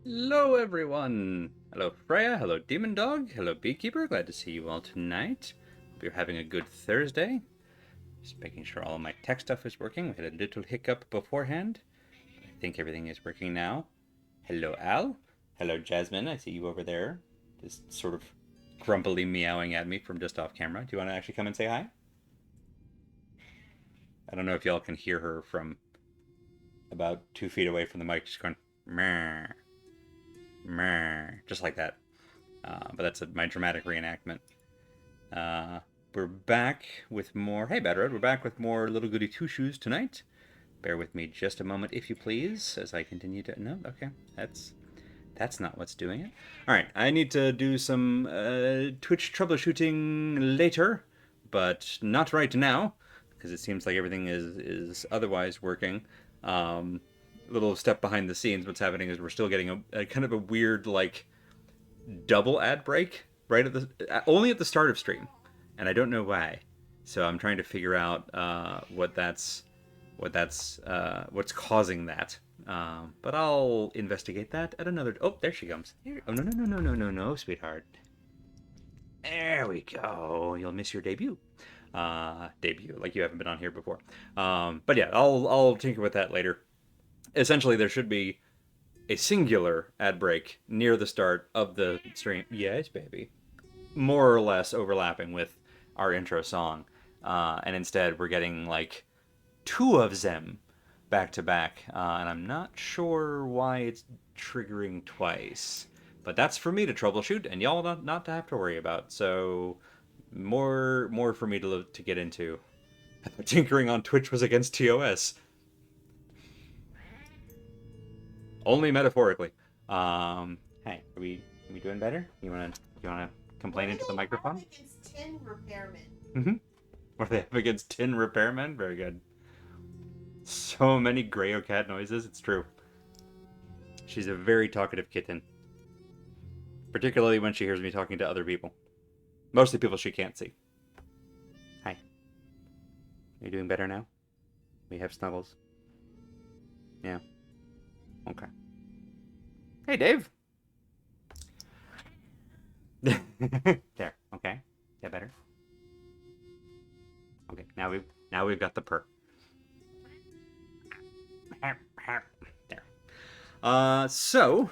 Hello, everyone. Hello, Freya. Hello, Demon Dog. Hello, Beekeeper. Glad to see you all tonight. Hope you're having a good Thursday. Just making sure all of my tech stuff is working. We had a little hiccup beforehand. I think everything is working now. Hello, Al. Hello, Jasmine. I see you over there. Just sort of grumpily meowing at me from just off camera. Do you want to actually come and say hi? I don't know if y'all can hear her from about 2 feet away from the mic, just going, meh, meh, just like that. But that's my dramatic reenactment. Uh, we're back with more. Hey, Bad Road, we're back with more Little Goody Two Shoes tonight. Bear with me just a moment, if you please, as I continue to. No, okay, that's not what's doing it. All right, I need to do some Twitch troubleshooting later, but not right now, because it seems like everything is otherwise working. Little step behind the scenes, what's happening is we're still getting a kind of a weird like double ad break right at the only at the start of stream, and I don't know why. So I'm trying to figure out what's causing that. But I'll investigate that at another. Oh, there she comes. Here. Oh, no, no, no, no, no, no, no, sweetheart. There we go. You'll miss your debut. Debut, like you haven't been on here before. But yeah, I'll tinker with that later. Essentially, there should be a singular ad break near the start of the stream. Yes, baby. More or less overlapping with our intro song. And instead, we're getting like two of them back to back. And I'm not sure why it's triggering twice. But that's for me to troubleshoot and y'all not to have to worry about. So more for me to get into. Tinkering on Twitch was against TOS. Only metaphorically. Hey, are we doing better? You wanna complain into the microphone? Against tin repairmen. Mm-hmm. What are they up against tin repairmen? Very good. So many Grayo cat noises. It's true. She's a very talkative kitten, particularly when she hears me talking to other people. Mostly people she can't see. Hi. Are you doing better now? We have snuggles. Yeah. Okay. Hey, Dave. There. Okay. Yeah, better. Okay. Now we've got the purr. There. So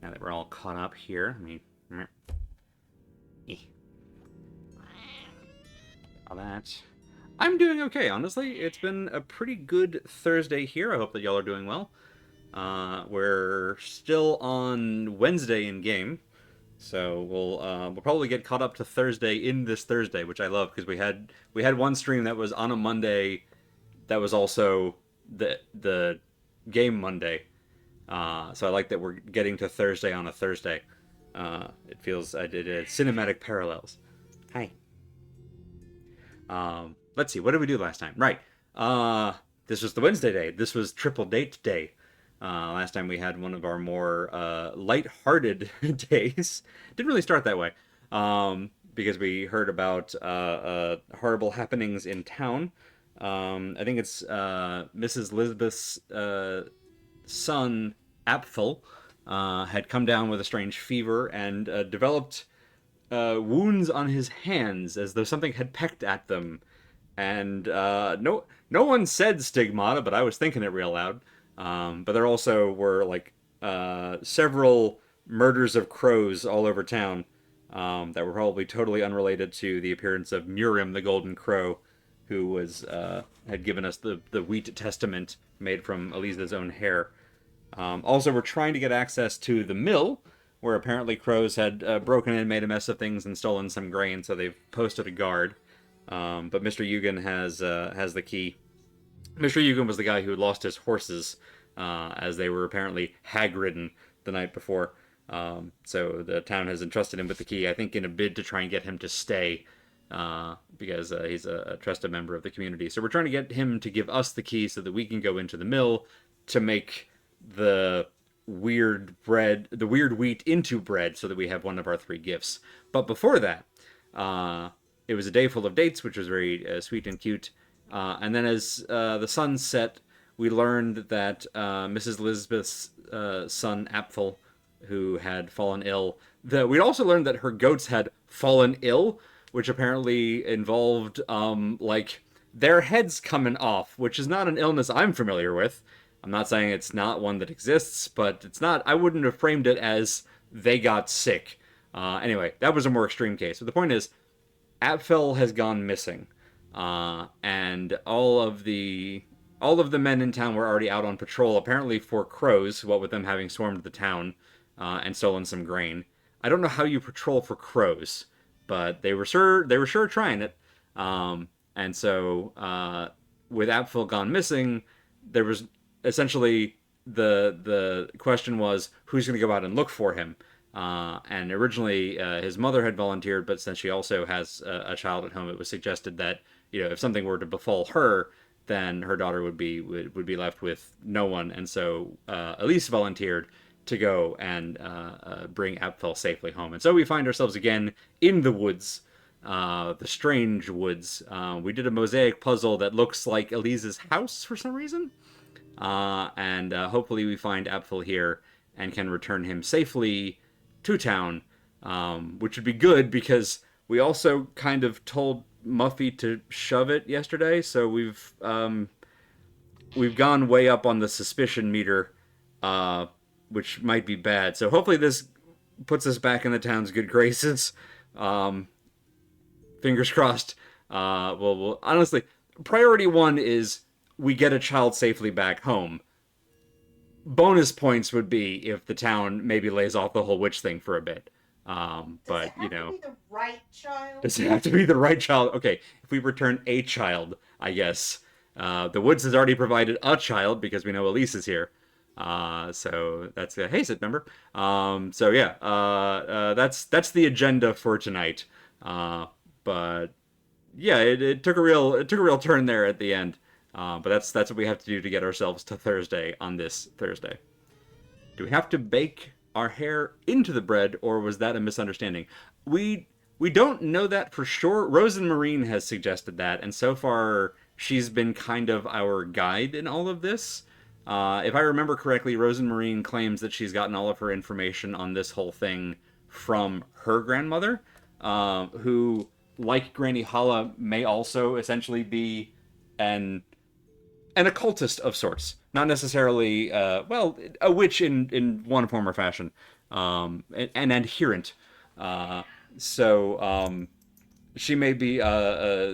now that we're all caught up here, I mean, all that. I'm doing okay, honestly. It's been a pretty good Thursday here. I hope that y'all are doing well. We're still on Wednesday in game, so we'll probably get caught up to Thursday in this Thursday, which I love because we had one stream that was on a Monday, that was also the game Monday. So I like that we're getting to Thursday on a Thursday. It feels I did cinematic parallels. Hi. Let's see, what did we do last time? Right. This was the Wednesday day. This was triple date day. Last time we had one of our more light-hearted days. Didn't really start that way, because we heard about horrible happenings in town. I think it's Mrs. Lisbeth's son, Apfel, had come down with a strange fever and developed wounds on his hands as though something had pecked at them. And no one said stigmata, but I was thinking it real loud. But there also were like several murders of crows all over town, that were probably totally unrelated to the appearance of Muriam the Golden Crow, who was had given us the wheat testament made from Eliza's own hair. Also, we're trying to get access to the mill, where apparently crows had broken in, made a mess of things, and stolen some grain. So they've posted a guard. But Mr. Eugen has the key. Mr. Eugen was the guy who had lost his horses, as they were apparently hag-ridden the night before. So the town has entrusted him with the key, I think in a bid to try and get him to stay, because he's a trusted member of the community. So we're trying to get him to give us the key so that we can go into the mill to make the weird wheat into bread, so that we have one of our three gifts. But before that, it was a day full of dates, which was very sweet and cute. And then as the sun set, we learned that Mrs. Elizabeth's son, Apfel, who had fallen ill, we'd also learned that her goats had fallen ill, which apparently involved, like, their heads coming off, which is not an illness I'm familiar with. I'm not saying it's not one that exists, but it's not, I wouldn't have framed it as they got sick. Anyway, that was a more extreme case. But the point is, Apfel has gone missing, and all of the men in town were already out on patrol, apparently for crows. What with them having swarmed the town and stolen some grain. I don't know how you patrol for crows, but they were sure trying it. And so with Apfel gone missing, there was essentially the question was who's going to go out and look for him. And originally, his mother had volunteered, but since she also has a child at home, it was suggested that if something were to befall her, then her daughter would be left with no one. And so Elise volunteered to go and bring Apfel safely home. And so we find ourselves again in the woods, the strange woods. We did a mosaic puzzle that looks like Elise's house for some reason. And hopefully we find Apfel here and can return him safely to town, which would be good because we also kind of told Muffy to shove it yesterday, so we've gone way up on the suspicion meter, which might be bad. So hopefully this puts us back in the town's good graces. Fingers crossed. Well, honestly, priority one is we get a child safely back home. Bonus points would be if the town maybe lays off the whole witch thing for a bit. Does it have to be the right child? Does it have to be the right child? Okay, if we return a child, I guess. The Woods has already provided a child because we know Elise is here. So that's hey, Sid member. So yeah, that's the agenda for tonight. But yeah, it took a real turn there at the end. But that's what we have to do to get ourselves to Thursday on this Thursday. Do we have to bake our hair into the bread, or was that a misunderstanding? We don't know that for sure. Rosen Marine has suggested that, and so far she's been kind of our guide in all of this. If I remember correctly, Rosen Marine claims that she's gotten all of her information on this whole thing from her grandmother, who, like Granny Hala, may also essentially be an occultist of sorts, not necessarily, a witch in one form or fashion, an adherent. So she may be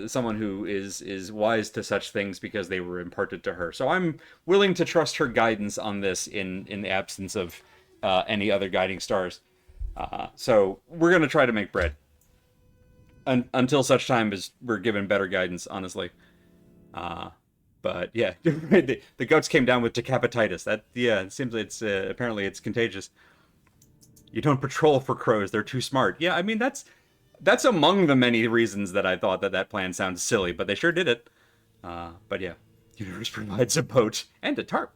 someone who is wise to such things because they were imparted to her. So I'm willing to trust her guidance on this in the absence of any other guiding stars. So we're gonna try to make bread until such time as we're given better guidance, honestly. But yeah, the goats came down with decapititis. It seems it's apparently it's contagious. You don't patrol for crows; they're too smart. Yeah, I mean that's among the many reasons that I thought that plan sounds silly, but they sure did it. But yeah, universe provides a boat and a tarp.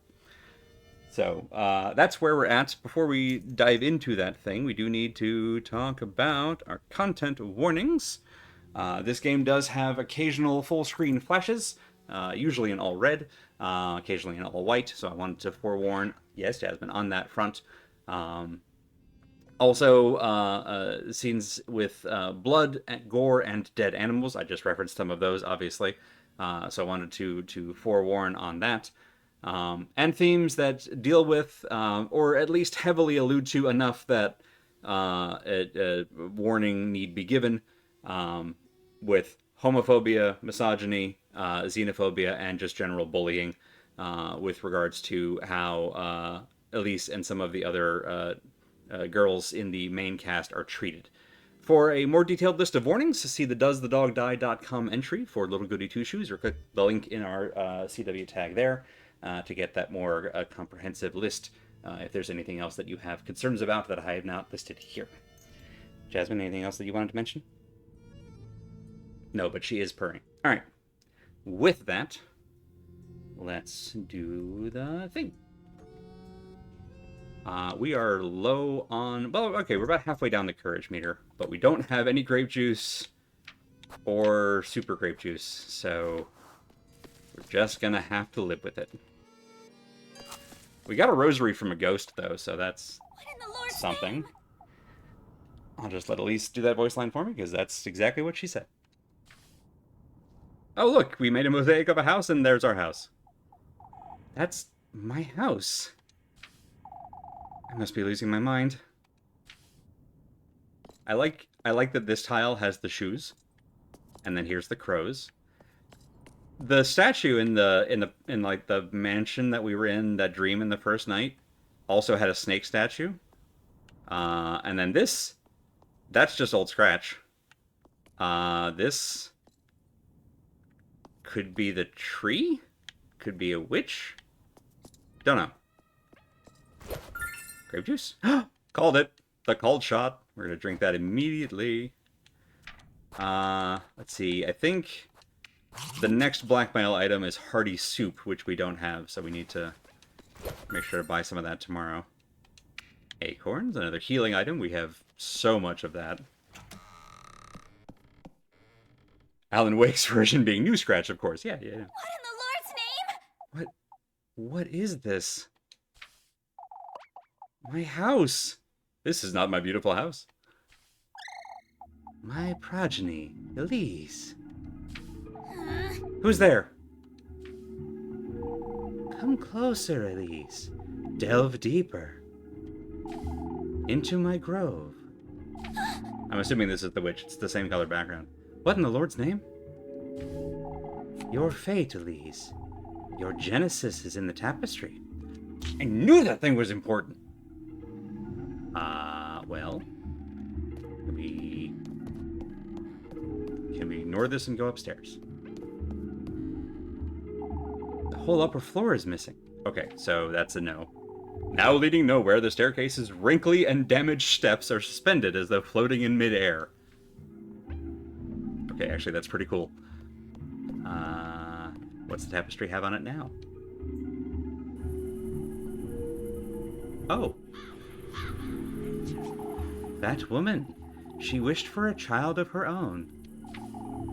So that's where we're at. Before we dive into that thing, we do need to talk about our content warnings. This game does have occasional full screen flashes. Usually in all red, occasionally in all white, so I wanted to forewarn, yes, Jasmine, on that front. Also, scenes with blood, gore, and dead animals. I just referenced some of those, obviously, so I wanted to forewarn on that. And themes that deal with, or at least heavily allude to enough that a warning need be given, with homophobia, misogyny, xenophobia, and just general bullying, with regards to how Elise and some of the other girls in the main cast are treated. For a more detailed list of warnings, see the doesthedogdie.com entry for Little Goody Two Shoes, or click the link in our CW tag there to get that more comprehensive list. If there's anything else that you have concerns about that I have not listed here. Jasmine, anything else that you wanted to mention? No, but she is purring. All right. With that, let's do the thing. We are low on... Well, okay, we're about halfway down the courage meter, but we don't have any grape juice or super grape juice, so we're just gonna have to live with it. We got a rosary from a ghost, though, so that's What in the Lord's something. name? I'll just let Elise do that voice line for me, because that's exactly what she said. Oh, look, we made a mosaic of a house, and there's our house. That's my house. I must be losing my mind. I like that this tile has the shoes, and then here's the crows. The statue in like the mansion that we were in, that dream in the first night, also had a snake statue. And then that's just Old Scratch. This could be the tree? Could be a witch? Don't know. Grape juice. Called it. The called shot. We're gonna drink that immediately. Let's see. I think the next blackmail item is hearty soup, which we don't have, so we need to make sure to buy some of that tomorrow. Acorns, another healing item. We have so much of that. Alan Wake's version being New Scratch, of course. Yeah. What in the Lord's name? What is this? My house. This is not my beautiful house. My progeny, Elise. Who's there? Come closer, Elise. Delve deeper. Into my grove. I'm assuming this is the witch. It's the same color background. What in the Lord's name? Your fate, Elise. Your genesis is in the tapestry. I knew that thing was important. Well. Can we ignore this and go upstairs? The whole upper floor is missing. Okay, so that's a no. Now leading nowhere, the staircase's wrinkly and damaged steps are suspended as though floating in midair. Okay, actually, that's pretty cool. What's the tapestry have on it now? Oh. That woman. She wished for a child of her own.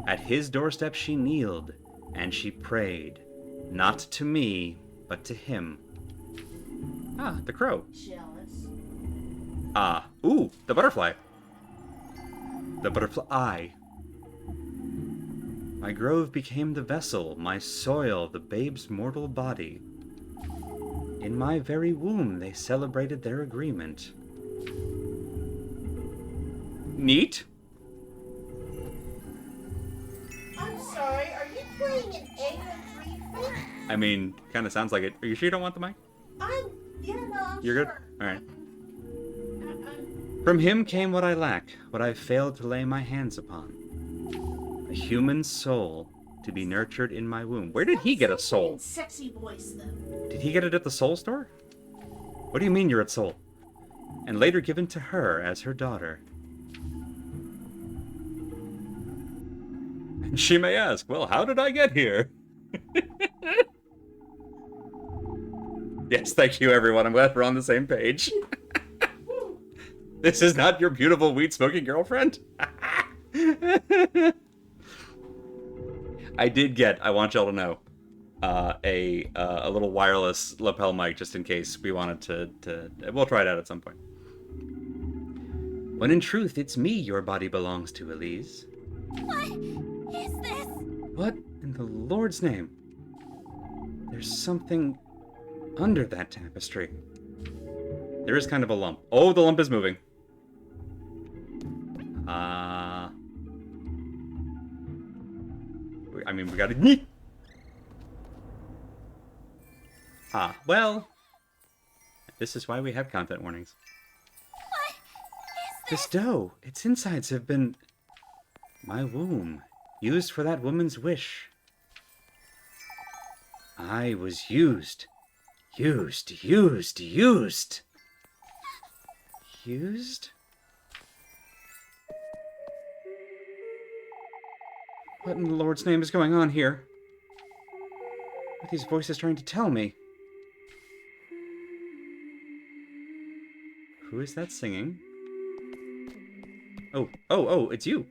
At his doorstep she kneeled, and she prayed. Not to me, but to him. Ah, the crow. Jealous. Ah, ooh, the butterfly. The butterfly. My grove became the vessel, my soil, the babe's mortal body. In my very womb they celebrated their agreement. Neat. I'm sorry, are you playing an angry thing? I mean, kind of sounds like it. Are you sure you don't want the mic? I'm You're good? sure. Alright. From him came what I lack, what I failed to lay my hands upon. A human soul to be nurtured in my womb. Where did he get a soul? Sexy voice, though. Did he get it at the soul store? What do you mean you're at soul? And later given to her as her daughter. And she may ask, well, how did I get here? Yes, thank you, everyone. I'm glad we're on the same page. This is not your beautiful weed-smoking girlfriend? I did get, I want y'all to know, a little wireless lapel mic just in case we wanted to we'll try it out at some point. When in truth, it's me your body belongs to, Elise. What is this? What in the Lord's name? There's something under that tapestry. There is kind of a lump. Oh, the lump is moving. I mean, we gotta... well... This is why we have content warnings. What is This dough, its insides have been... my womb, used for that woman's wish. I was used. Used? What in the Lord's name is going on here? What are these voices trying to tell me? Who is that singing? Oh, it's you.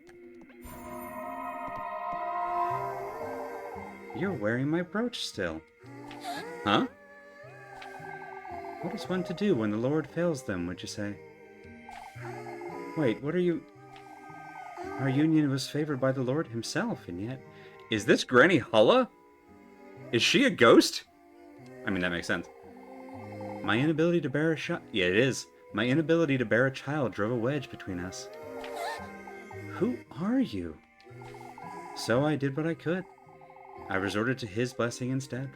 You're wearing my brooch still. Huh? What is one to do when the Lord fails them, would you say? Wait, what are you... Our union was favored by the Lord himself, and yet... Is this Granny Hulla? Is she a ghost? I mean, that makes sense. My inability to bear a child... Yeah, it is. My inability to bear a child drove a wedge between us. Who are you? So I did what I could. I resorted to his blessing instead.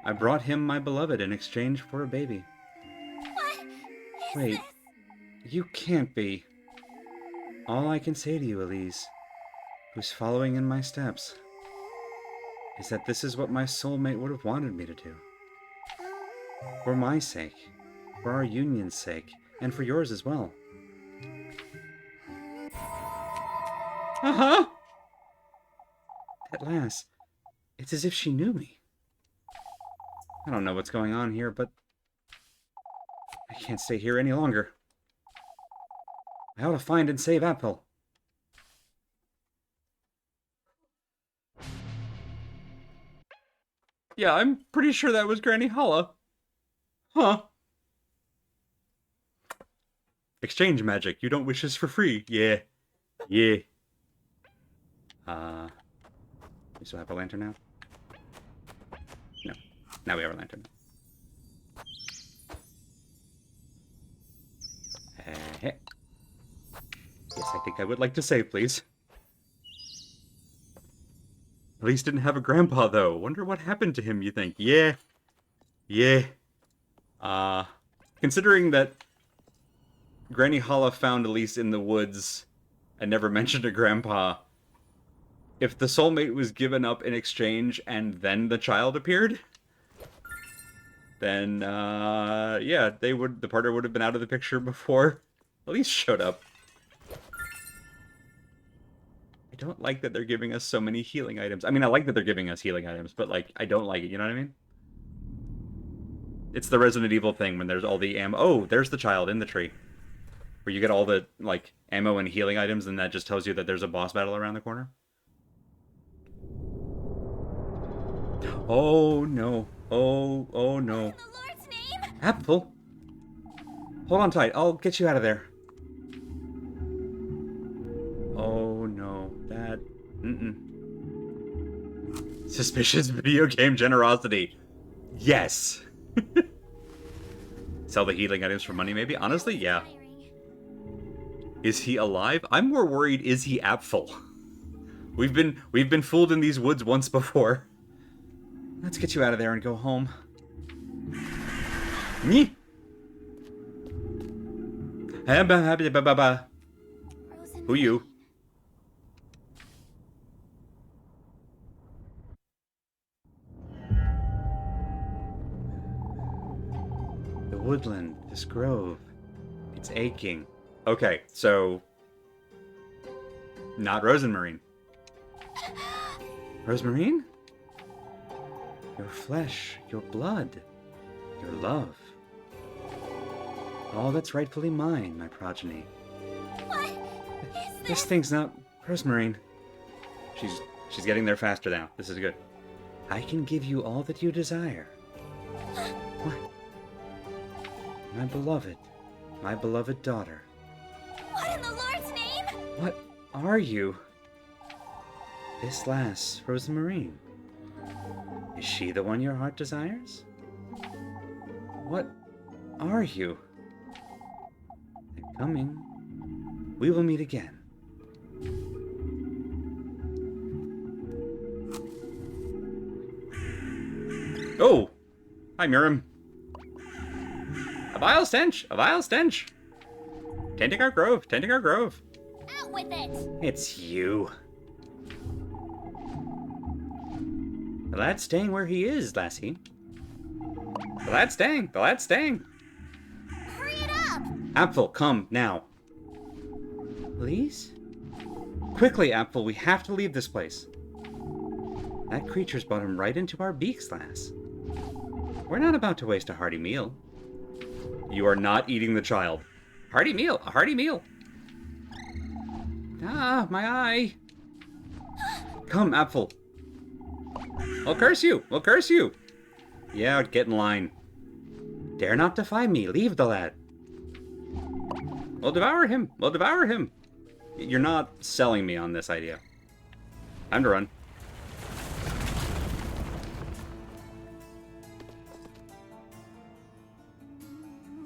I brought him my beloved in exchange for a baby. What is Wait, this? you can't be. All I can say to you, Elise, who's following in my steps, is that this is what my soulmate would have wanted me to do. For my sake, for our union's sake, and for yours as well. Uh-huh! At last, it's as if she knew me. I don't know what's going on here, but I can't stay here any longer. I ought to find and save Apple. Yeah, I'm pretty sure that was Granny Holla. Huh. Exchange magic. You don't wish this for free. Yeah. Yeah. We still have a lantern now? No. Now we have a lantern. Yes, I think I would like to save, please. Elise didn't have a grandpa, though. Wonder what happened to him, you think? Yeah. Yeah. Considering that Granny Holla found Elise in the woods and never mentioned a grandpa, if the soulmate was given up in exchange and then the child appeared, then, yeah, the partner would have been out of the picture before Elise showed up. I don't like that they're giving us so many healing items. I mean, I like that they're giving us healing items, but, like, I don't like it, you know what I mean? It's the Resident Evil thing when there's all the ammo. Oh, there's the child in the tree. Where you get all the, like, ammo and healing items, and that just tells you that there's a boss battle around the corner. Oh, no. Oh, no. In the Lord's name? Apple? Hold on tight. I'll get you out of there. Oh, no. That... Suspicious video game generosity. Yes. Sell the healing items for money, maybe? Honestly, yeah. Is he alive? I'm more worried, is he Apfel? We've been fooled in these woods once before. Let's get you out of there and go home. Me? Who you? The woodland, this grove, it's aching. Okay, so... Not Rosemarine. Rosemarine? Your flesh, your blood, your love. All that's rightfully mine, my progeny. What is This this? thing's not Rosemarine. She's getting there faster now. This is good. I can give you all that you desire. What? My beloved daughter. What in the Lord's name? What are you? This lass, Rosemarine. Is she the one your heart desires? What are you? I'm coming. We will meet again. Oh! Hi, Miriam. A vile stench! A vile stench! Tending our grove! Tending our grove! Out with it! It's you. The lad's staying where he is, lassie. The lad's staying! The lad's staying! Hurry it up! Apfel, come, now. Please? Quickly, Apfel, we have to leave this place. That creature's brought him right into our beaks, lass. We're not about to waste a hearty meal. You are not eating the child. Hearty meal! A hearty meal! Ah, my eye! Come, Apfel. I'll curse you! I'll curse you! Yeah, get in line. Dare not defy me. Leave the lad. We'll devour him. We'll devour him. You're not selling me on this idea. Time to run.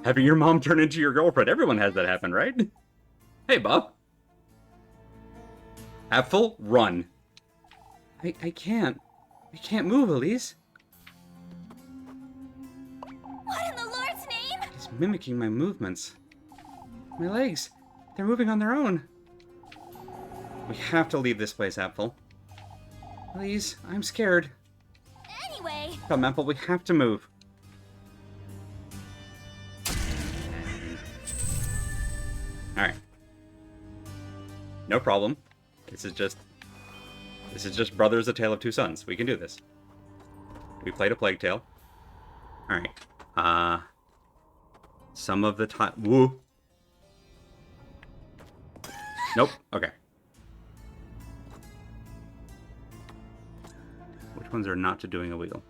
Having your mom turn into your girlfriend. Everyone has that happen, right? Hey, Bob. Apfel, run. I can't. I can't move, Elise. What in the Lord's name? He's mimicking my movements. My legs. They're moving on their own. We have to leave this place, Apfel. Please, I'm scared. Anyway, Come, Apfel, we have to move. Alright. No problem. This is just Brothers, A Tale of Two Sons. We can do this. We played a Plague Tale. Alright. Some of the time... Woo! Nope. Okay. Which ones are not to doing a wheel?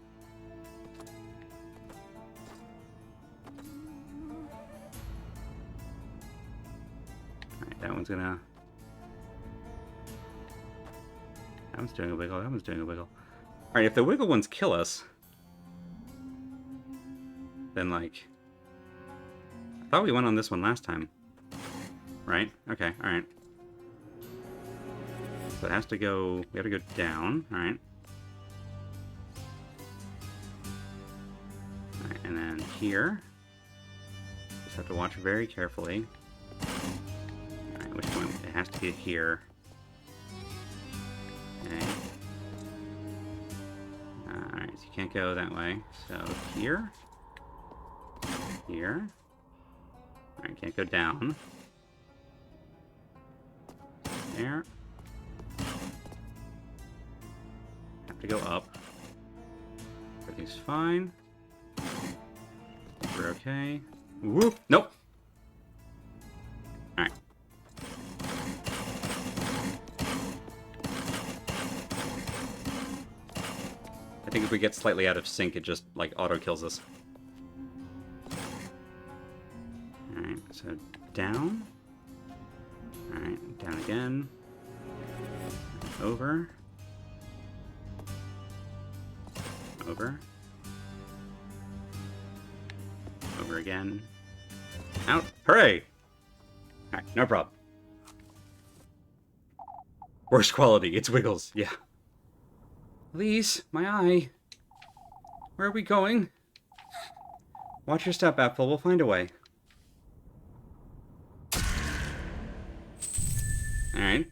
Alright, that one's gonna... That one's doing a wiggle, that one's doing a wiggle. Alright, if the wiggle ones kill us... Then, like... I thought we went on this one last time. Right? Okay, alright. So it has to go... We have to go down, alright. Alright, and then here. Just have to watch very carefully. Alright, which one? It has to be here. Okay. Alright, so you can't go that way. So here. Here. Alright, can't go down. There. Have to go up. Everything's fine. We're okay. Whoop! Nope! Alright. I think if we get slightly out of sync, it just, like, auto-kills us. Alright, so down. Alright, down again. Over. Over. Over again. Out. Hooray! Alright, no problem. Worst quality, it's Wiggles, yeah. Elise, my eye. Where are we going? Watch your step, Apfel. We'll find a way. Alright.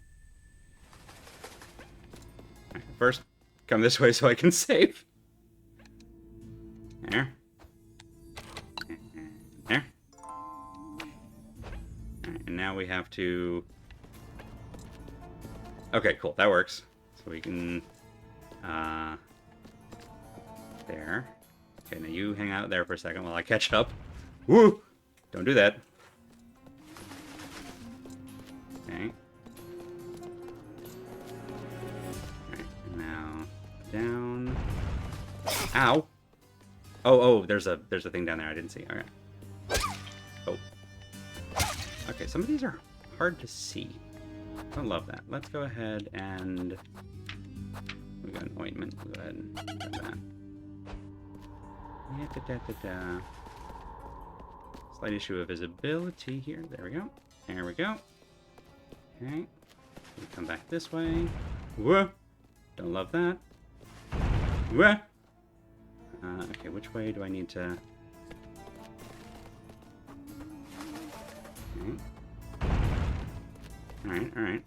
First, come this way so I can save. There. There. Alright, and now we have to... Okay, cool. That works. So we can... There. Okay, now you hang out there for a second while I catch up. Woo! Don't do that. Okay. Alright, now down. Ow! Oh, there's a thing down there I didn't see. Okay. Oh. Okay, some of these are hard to see. Don't love that. Let's go ahead and... We got an ointment. We'll go ahead and grab that. Yeah, Slight issue of visibility here. There we go. There we go. Okay. We come back this way. Whoa! Don't love that. Whoa! Okay, which way do I need to... Okay. Alright, alright.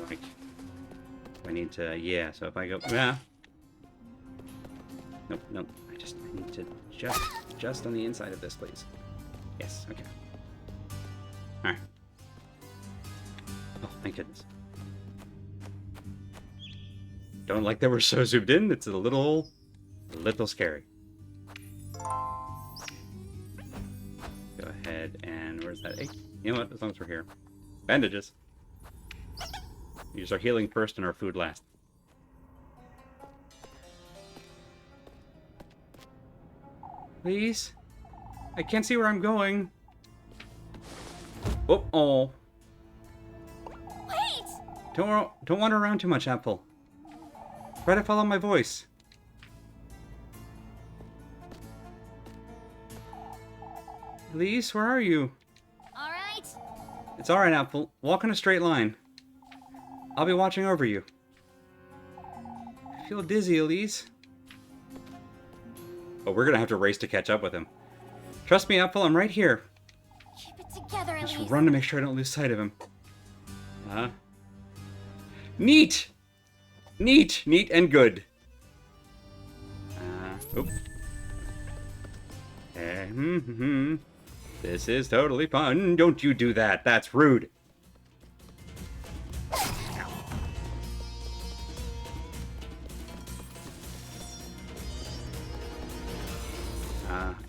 Like, I need to, yeah, so if I go, nope, nope, I need to just on the inside of this, please. Yes, okay. Alright. Oh, thank goodness. Don't like that we're so zoomed in, it's a little scary. Go ahead and, where's that? Hey, you know what, as long as we're here. Bandages. Use our healing first and our food last. Please? I can't see where I'm going. Oh, oh. Wait! Don't wander around too much, Apple. Try to follow my voice. Elise, where are you? All right. It's alright, Apple. Walk in a straight line. I'll be watching over you. I feel dizzy, Elise. Oh, we're gonna have to race to catch up with him. Trust me, Apple, I'm right here. Keep it together, I Elise. should run to make sure I don't lose sight of him. Neat! Neat! Neat and good. Oop. This is totally fun. Don't you do that. That's rude.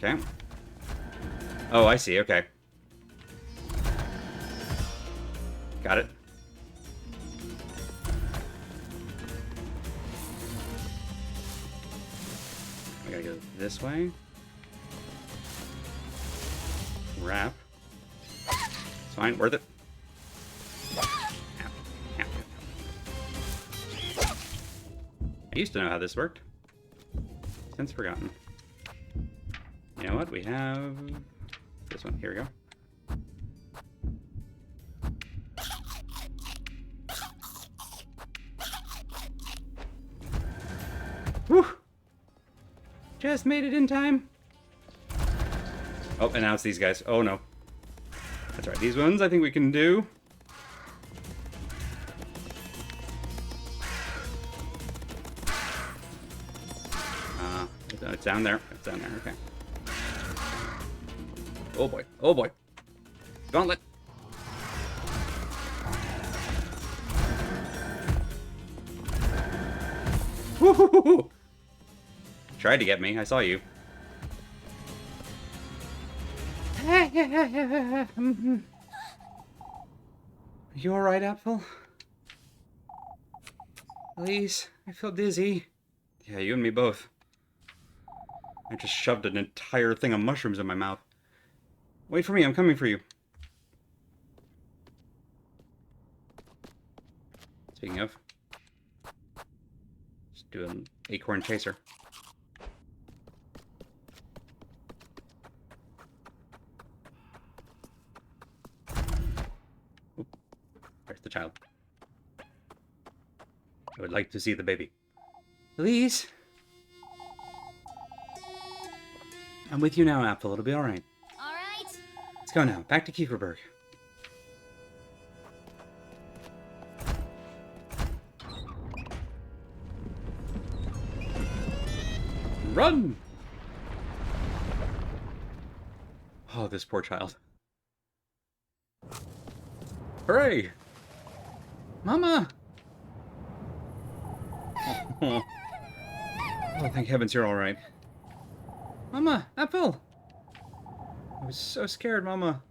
Okay. Oh, I see. Okay. Got it. I gotta go this way. Wrap. It's fine. Worth it. I used to know how this worked. Since forgotten. You know what? We have this one. Here we go. Whew! Just made it in time. Oh, and now it's these guys. Oh no. That's right. These ones I think we can do. It's down there. It's down there. Okay. Oh boy. Oh boy. Gauntlet. Woo-hoo-hoo-hoo. Tried to get me. I saw you. You alright, Apple? Please, I feel dizzy. Yeah, you and me both. I just shoved an entire thing of mushrooms in my mouth. Wait for me, I'm coming for you. Speaking of, let's do an acorn chaser. Oop, there's the child. I would like to see the baby. Elise? I'm with you now, Apple. It'll be alright. Alright. Let's go now. Back to Kieferberg. Run! Oh, this poor child. Hooray! Mama! Oh, thank heavens you're alright. Mama! Apple! I was so scared, Mama.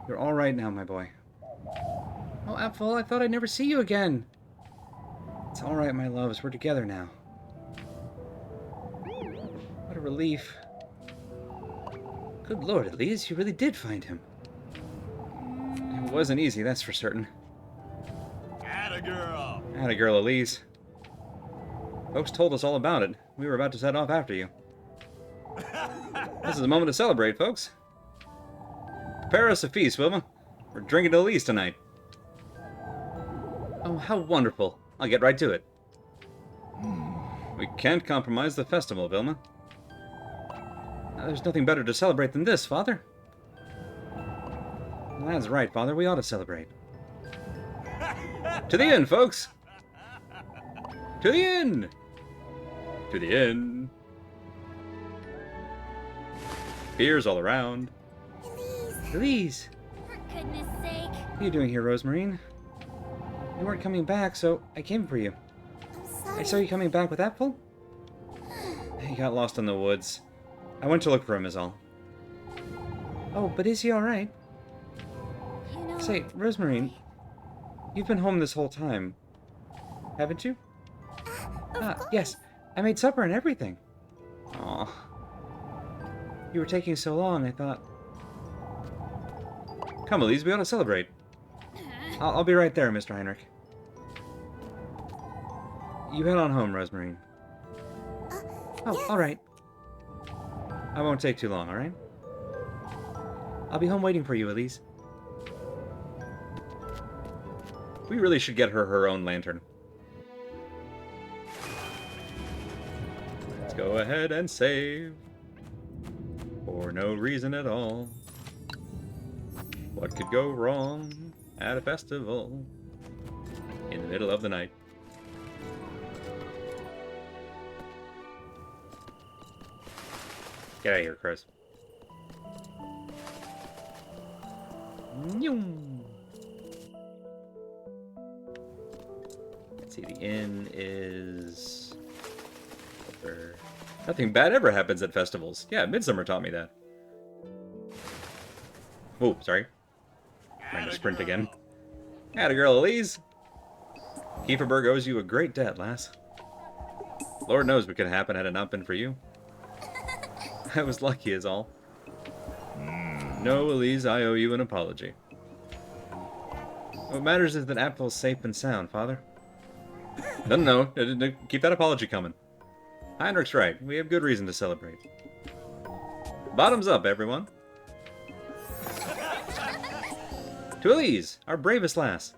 You're alright now, my boy. Oh, Apple, I thought I'd never see you again. It's alright, my loves. We're together now. What a relief. Good Lord, Elise, you really did find him. It wasn't easy, that's for certain. Atta girl. Atta girl, Elise. Folks told us all about it. We were about to set off after you. This is a moment to celebrate, folks. Prepare us a feast, Wilma. We're drinking to Elise tonight. Oh, how wonderful. I'll get right to it. We can't compromise the festival, Vilma. There's nothing better to celebrate than this, Father. That's right, Father. We ought to celebrate. To the inn, folks! To the inn! To the inn. Beers all around. Elise. Elise! For goodness sake. What are you doing here, Rosemary? You weren't coming back, so I came for you. I'm I sorry. saw you coming back with Apple? He got lost in the woods. I went to look for him, is all. Oh, but is he alright? You know, Say, Rosemary, You've been home this whole time, haven't you? Of course. Yes. I made supper and everything. Aw. You were taking so long, I thought... Come, Elise, we ought to celebrate. I'll be right there, Mr. Heinrich. You head on home, Rosemary. Oh, yes. all right. I won't take too long, all right? I'll be home waiting for you, Elise. We really should get her own lantern. Let's go ahead and save. For no reason at all. What could go wrong at a festival in the middle of the night? Get out of here, Chris. Let's see, the inn is... Nothing bad ever happens at festivals. Yeah, Midsummer taught me that. Oh, sorry. Trying to sprint again. Atta girl, Elise. Kieferberg owes you a great debt, lass. Lord knows what could happen had it not been for you. I was lucky is all. No, Elise, I owe you an apology. What matters is that Apfel's safe and sound, Father. No, keep that apology coming. Heinrich's right. We have good reason to celebrate. Bottoms up, everyone. To Elise, our bravest lass.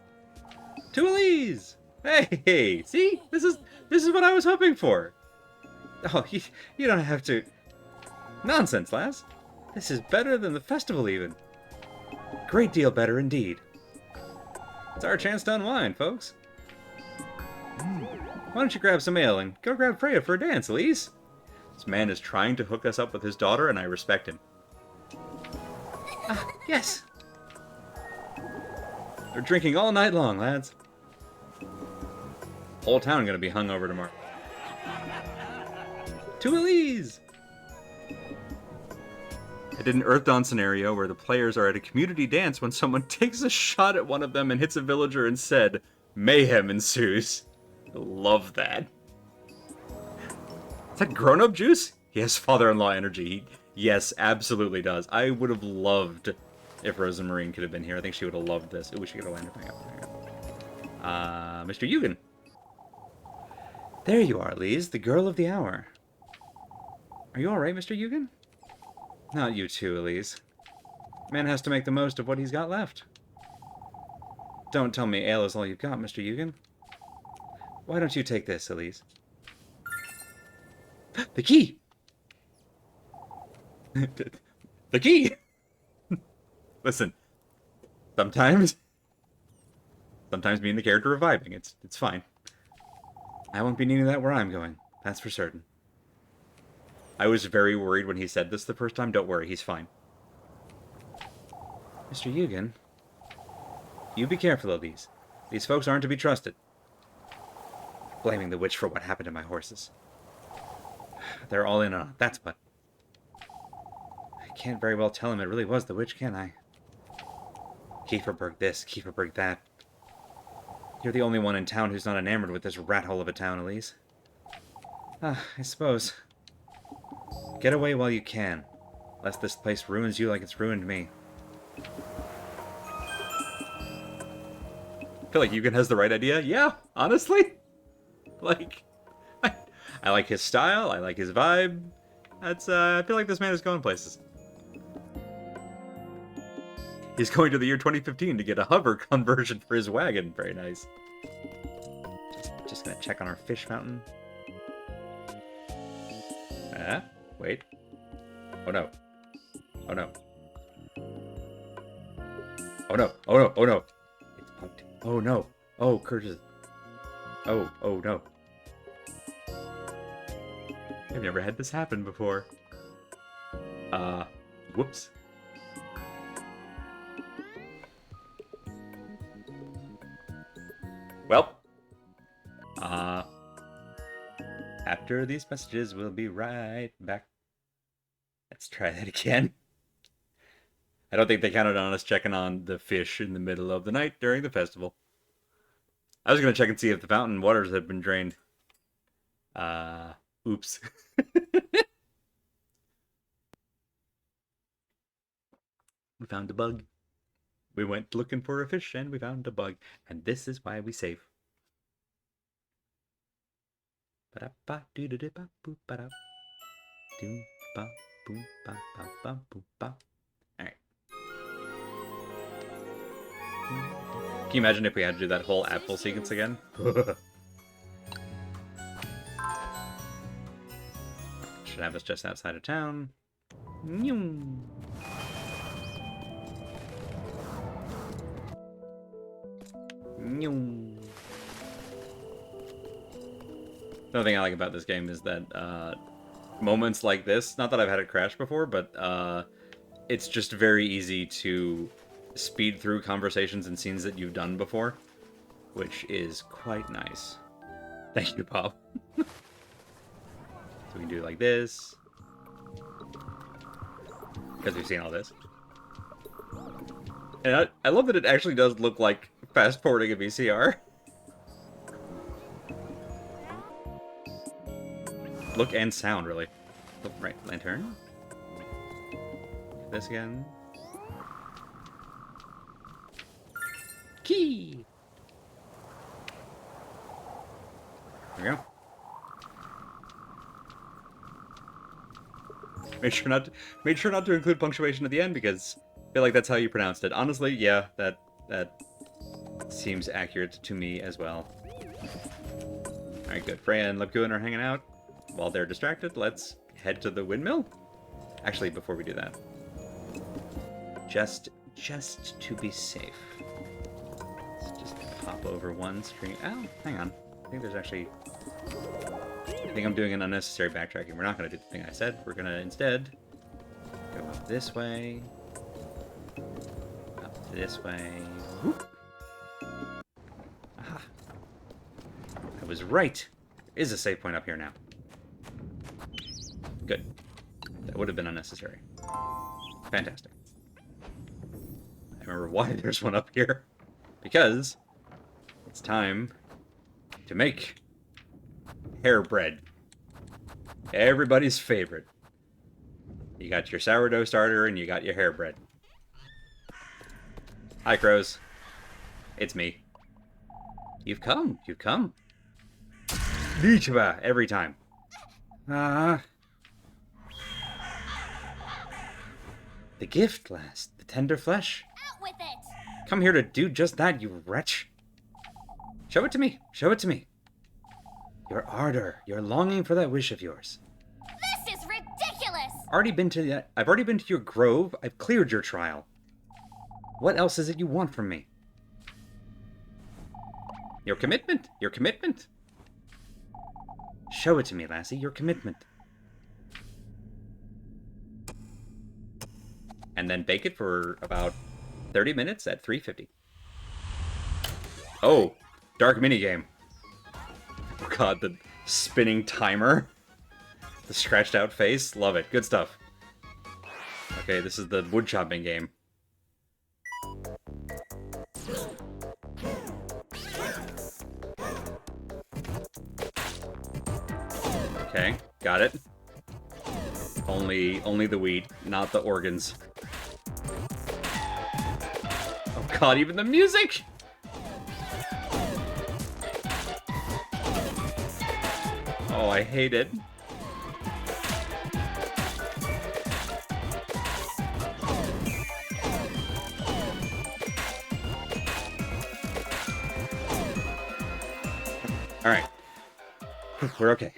To Elise! Hey, see? This is what I was hoping for. Oh, you don't have to... Nonsense, lass. This is better than the festival, even. Great deal better, indeed. It's our chance to unwind, folks. Why don't you grab some ale and go grab Freya for a dance, Elise? This man is trying to hook us up with his daughter, and I respect him. Yes. They're drinking all night long, lads. Whole town gonna be hungover tomorrow. To Elise! I did an Earth Dawn scenario where the players are at a community dance when someone takes a shot at one of them and hits a villager and said, mayhem ensues. Love that. Is that grown-up juice? Yes, father-in-law energy. Yes, absolutely does. I would have loved if Rosa Marine could have been here. I think she would have loved this. Ooh, we should get a lantern back up. Mr. Eugen. There you are, Lise, the girl of the hour. Are you alright, Mr. Eugen? Not you too, Elise. Man has to make the most of what he's got left. Don't tell me ale is all you've got, Mr. Eugen. Why don't you take this, Elise? The key! The key! Listen, sometimes me and the character are vibing. It's fine. I won't be needing that where I'm going. That's for certain. I was very worried when he said this the first time. Don't worry, he's fine. Mr. Eugen, you be careful of these. These folks aren't to be trusted. Blaming the witch for what happened to my horses. They're all in on it, that's what. I can't very well tell him it really was the witch, can I? Kieferberg this, Kieferberg that. You're the only one in town who's not enamored with this rat hole of a town, Elise. I suppose. Get away while you can, lest this place ruins you like it's ruined me. I feel like Eugen has the right idea. Yeah, honestly. Like, I like his style, I like his vibe. That's, I feel like this man is going places. He's going to the year 2015 to get a hover conversion for his wagon. Very nice. Just gonna check on our fish fountain. Wait. Oh no. Oh no. Oh no. Oh no. Oh no. It's punked. Oh no. Oh, Curtis. Oh no. I've never had this happen before. Whoops. Well. After these messages, we'll be right back. Let's try that again. I don't think they counted on us checking on the fish in the middle of the night during the festival. I was gonna check and see if the fountain waters had been drained. Oops. We found a bug. We went looking for a fish and we found a bug. And this is why we save. Alright. Can you imagine if we had to do that whole apple sequence again? Should have us just outside of town. Another thing I like about this game is that moments like this, not that I've had it crash before, but it's just very easy to speed through conversations and scenes that you've done before, which is quite nice. Thank you, Bob. So we can do it like this, because we've seen all this. And I love that it actually does look like fast-forwarding a VCR. Look and sound, really. Oh, right, lantern. This again. Key! There we go. Made sure not to include punctuation at the end because I feel like that's how you pronounced it. Honestly, yeah, that seems accurate to me as well. Alright, good. Freya and Lepkuen are hanging out. While they're distracted, let's head to the windmill. Actually, before we do that, just to be safe, let's just pop over one screen. Oh, hang on. I think there's actually... I think I'm doing an unnecessary backtracking. We're not going to do the thing I said. We're going to instead go up this way, up this way. Whoop. Aha. I was right. There is a save point up here now. Good. That would have been unnecessary. Fantastic. I remember why there's one up here. Because it's time to make hair bread. Everybody's favorite. You got your sourdough starter and you got your hair bread. Hi, crows. It's me. You've come. You've come. Every time. The gift, lass. The tender flesh. Out with it! Come here to do just that, you wretch. Show it to me. Show it to me. Your ardor, your longing for that wish of yours. This is ridiculous! I've already been to your grove. I've cleared your trial. What else is it you want from me? Your commitment. Your commitment. Show it to me, lassie. Your commitment. And then bake it for about 30 minutes at 350. Oh, dark minigame. Oh god, the spinning timer. The scratched out face. Love it. Good stuff. Okay, this is the wood chopping game. Okay, got it. Only the wheat, not the organs. Oh god, even the music! Oh, I hate it. Alright. We're okay.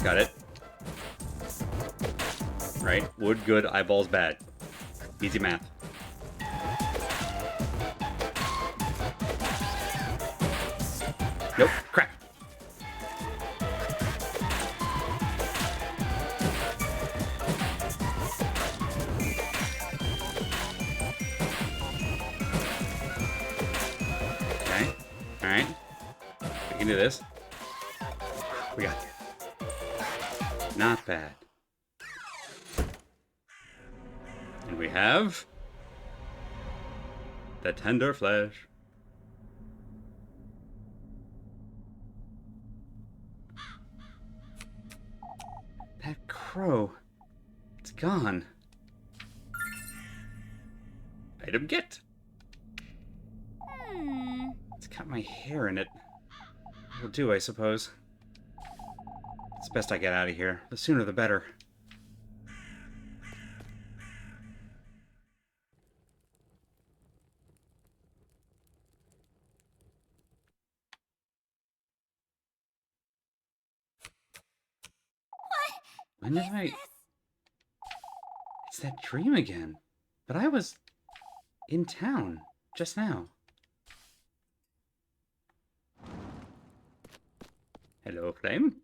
Got it. Right. Wood good, eyeballs bad. Easy math. Nope. Crap. Okay. Alright. We can do this. We got it. Not bad. And we have the tender flesh. That crow, it's gone. Item get. It's got my hair in it. Will do, I suppose. It's best I get out of here. The sooner the better. When did I... It's that dream again. But I was in town just now. Hello, Flame.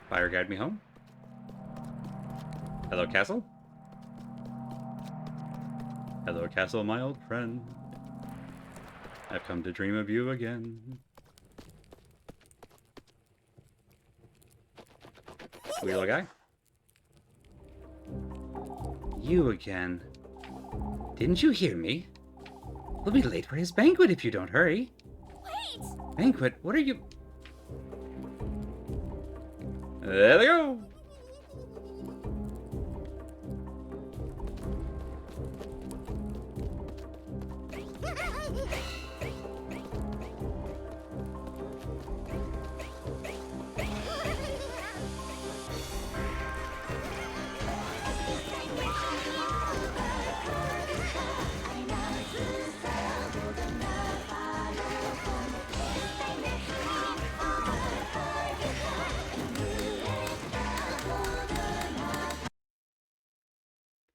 Fire guide me home. Hello, Castle. Hello, Castle, my old friend. I've come to dream of you again. Sweet little guy. You again. Didn't you hear me? We'll be late for his banquet if you don't hurry. Wait! Banquet? What are you... There they go!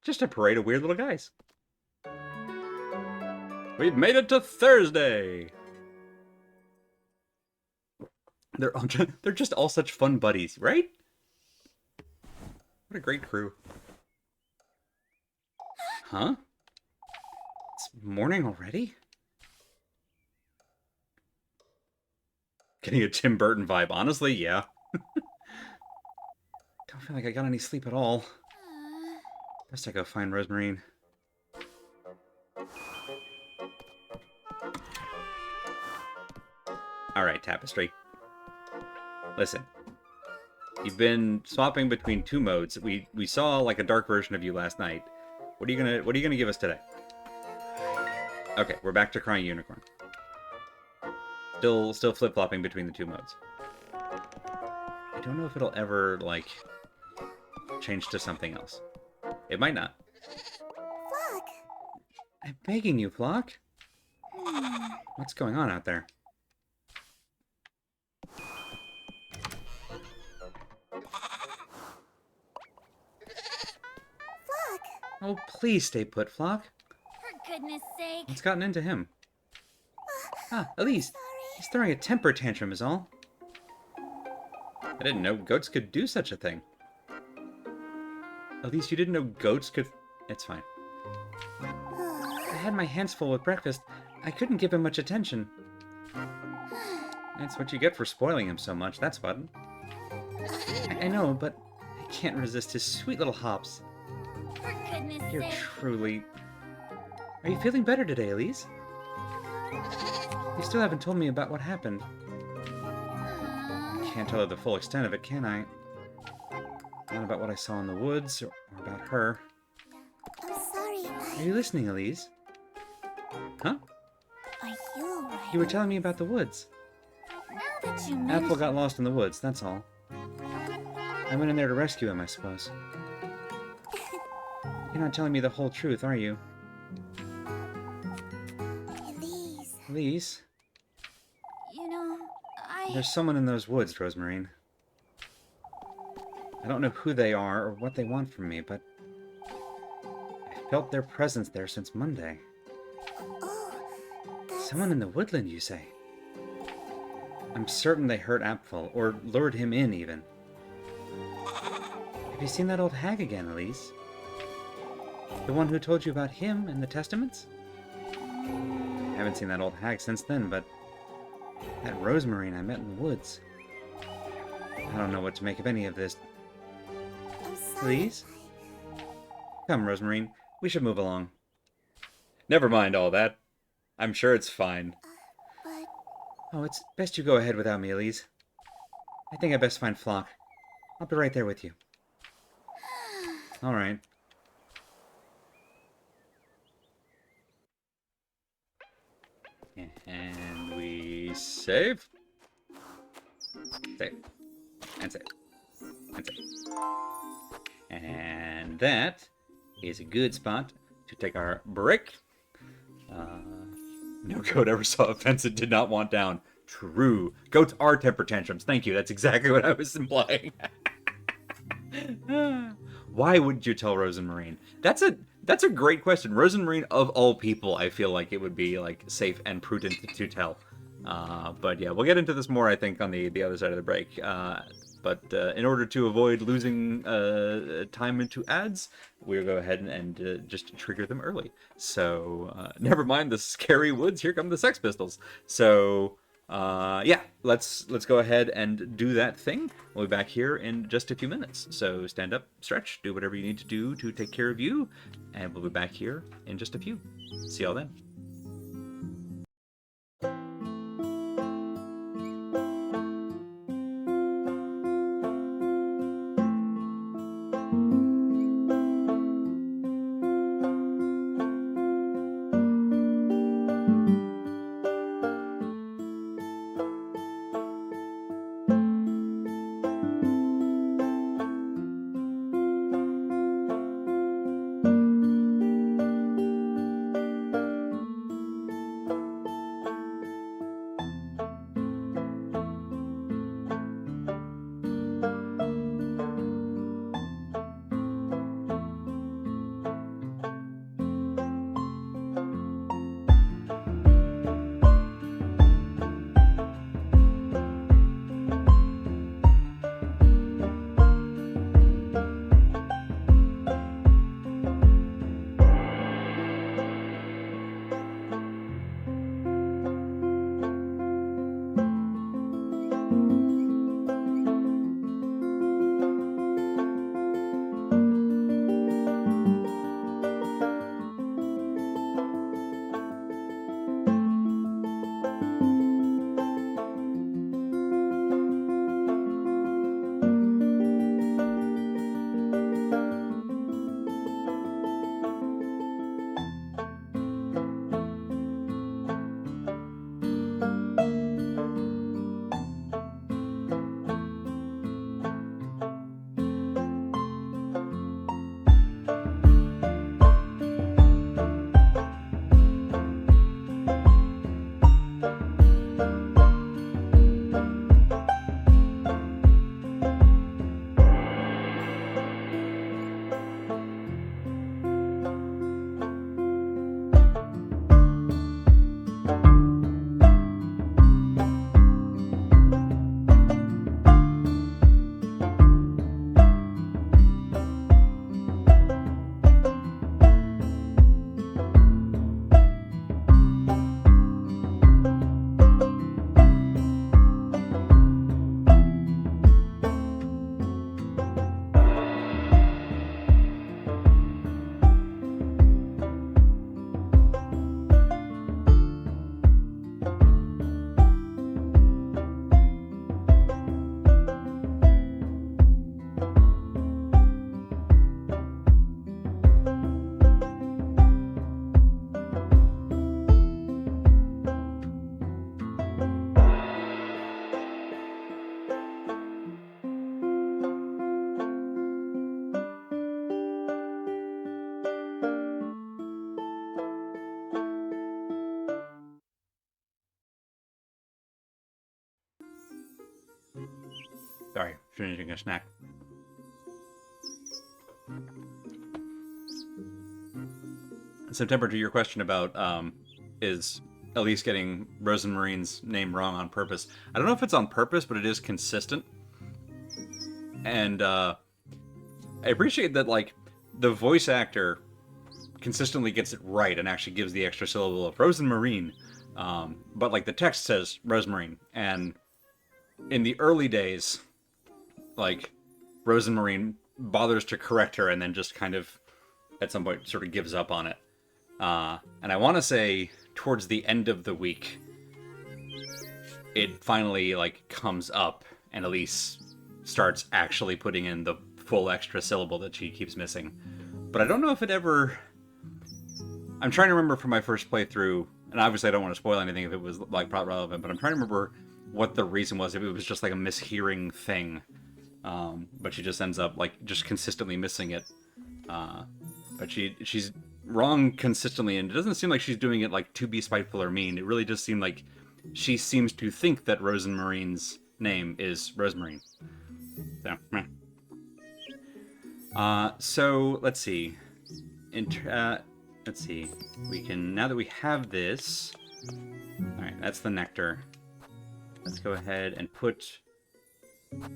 Just a parade of weird little guys. We've made it to Thursday! They're just all such fun buddies, right? What a great crew. Huh? It's morning already? Getting a Tim Burton vibe. Honestly, yeah. Don't feel like I got any sleep at all. Best I go find Rosemarine. Alright, Tapestry. Listen. You've been swapping between two modes. We saw like a dark version of you last night. What are you gonna give us today? Okay, we're back to Crying Unicorn. Still flip-flopping between the two modes. I don't know if it'll ever, like, change to something else. It might not. Flock! I'm begging you, Flock. What's going on out there? Flock! Oh, please stay put, Flock. For goodness sake. What's gotten into him? Ah, Elise. Sorry. He's throwing a temper tantrum is all. I didn't know goats could do such a thing. Elise, you didn't know goats could... It's fine. I had my hands full with breakfast. I couldn't give him much attention. That's what you get for spoiling him so much, that's what. I know, but I can't resist his sweet little hops. For goodness You're sake. truly... Are you feeling better today, Elise? You still haven't told me about what happened. Can't tell her the full extent of it, can I? Not about what I saw in the woods, or about her. I'm sorry. Are you listening, Elise? Huh? Are you alright? You were telling me about the woods. Now that you mention... Apple got lost in the woods, that's all. I went in there to rescue him, I suppose. You're not telling me the whole truth, are you? Elise, Elise? you know, There's someone in those woods, Rosemarine. I don't know who they are or what they want from me, but I felt their presence there since Monday. Oh, that's... Someone in the woodland, you say? I'm certain they hurt Apfel, or lured him in, even. Have you seen that old hag again, Elise? The one who told you about him and the testaments? I haven't seen that old hag since then, but that Rosemarine I met in the woods. I don't know what to make of any of this. I'm sorry. Please? Come, Rosemarine. We should move along. Never mind all that. I'm sure it's fine. But Oh, it's best you go ahead without me, Elise. I think I best find Flock. I'll be right there with you. All right. And we save. Save. And save. And save. And that is a good spot to take our break. No goat ever saw a fence it did not want down. True. Goats are temper tantrums. Thank you. That's exactly what I was implying. Why wouldn't you tell Rosemarine? That's a great question. Rosemarine, of all people, I feel like it would be like safe and prudent to tell. But yeah, we'll get into this more, I think, on the other side of the break. But in order to avoid losing time into ads, we'll go ahead and just trigger them early. So never mind the scary woods. Here come the Sex Pistols. So yeah, let's go ahead and do that thing. We'll be back here in just a few minutes. So stand up, stretch, do whatever you need to do to take care of you, and we'll be back here in just a few. See y'all then. Sorry, finishing a snack. September, to your question about is Elise getting Rosemarine's name wrong on purpose. I don't know if it's on purpose, but it is consistent. And I appreciate that, like, the voice actor consistently gets it right and actually gives the extra syllable of Rosemarine. But, like, the text says Rosemarine. And in the early days, like, Rosemarine bothers to correct her and then just kind of, at some point, sort of gives up on it. And I want to say, towards the end of the week, it finally, like, comes up, and Elise starts actually putting in the full extra syllable that she keeps missing. But I don't know if it ever... I'm trying to remember from my first playthrough, and obviously I don't want to spoil anything if it was, like, plot relevant, but I'm trying to remember what the reason was, if it was just, like, a mishearing thing. But she just ends up, like, just consistently missing it. But she's wrong consistently, and it doesn't seem like she's doing it, like, to be spiteful or mean. It really just seemed like she seems to think that Rosemarine's name is Rosemarine. So, meh. So let's see. Let's see. We can, now that we have this... Alright, that's the nectar. Let's go ahead and put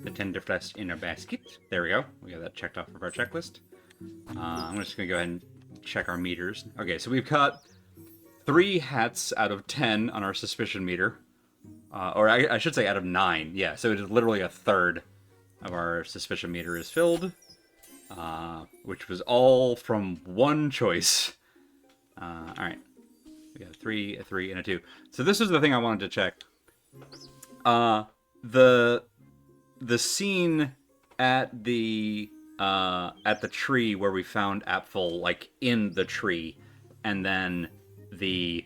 the tender flesh in our basket. There we go. We got that checked off of our checklist. I'm just going to go ahead and check our meters. Okay, so we've got 3 hats out of 10 on our suspicion meter. Or I should say out of 9. Yeah, so it is literally a third of our suspicion meter is filled. Which was all from one choice. Alright. We got a 3, a 3, and a 2. So this is the thing I wanted to check. The scene at the tree where we found Apfel, like, in the tree, and then the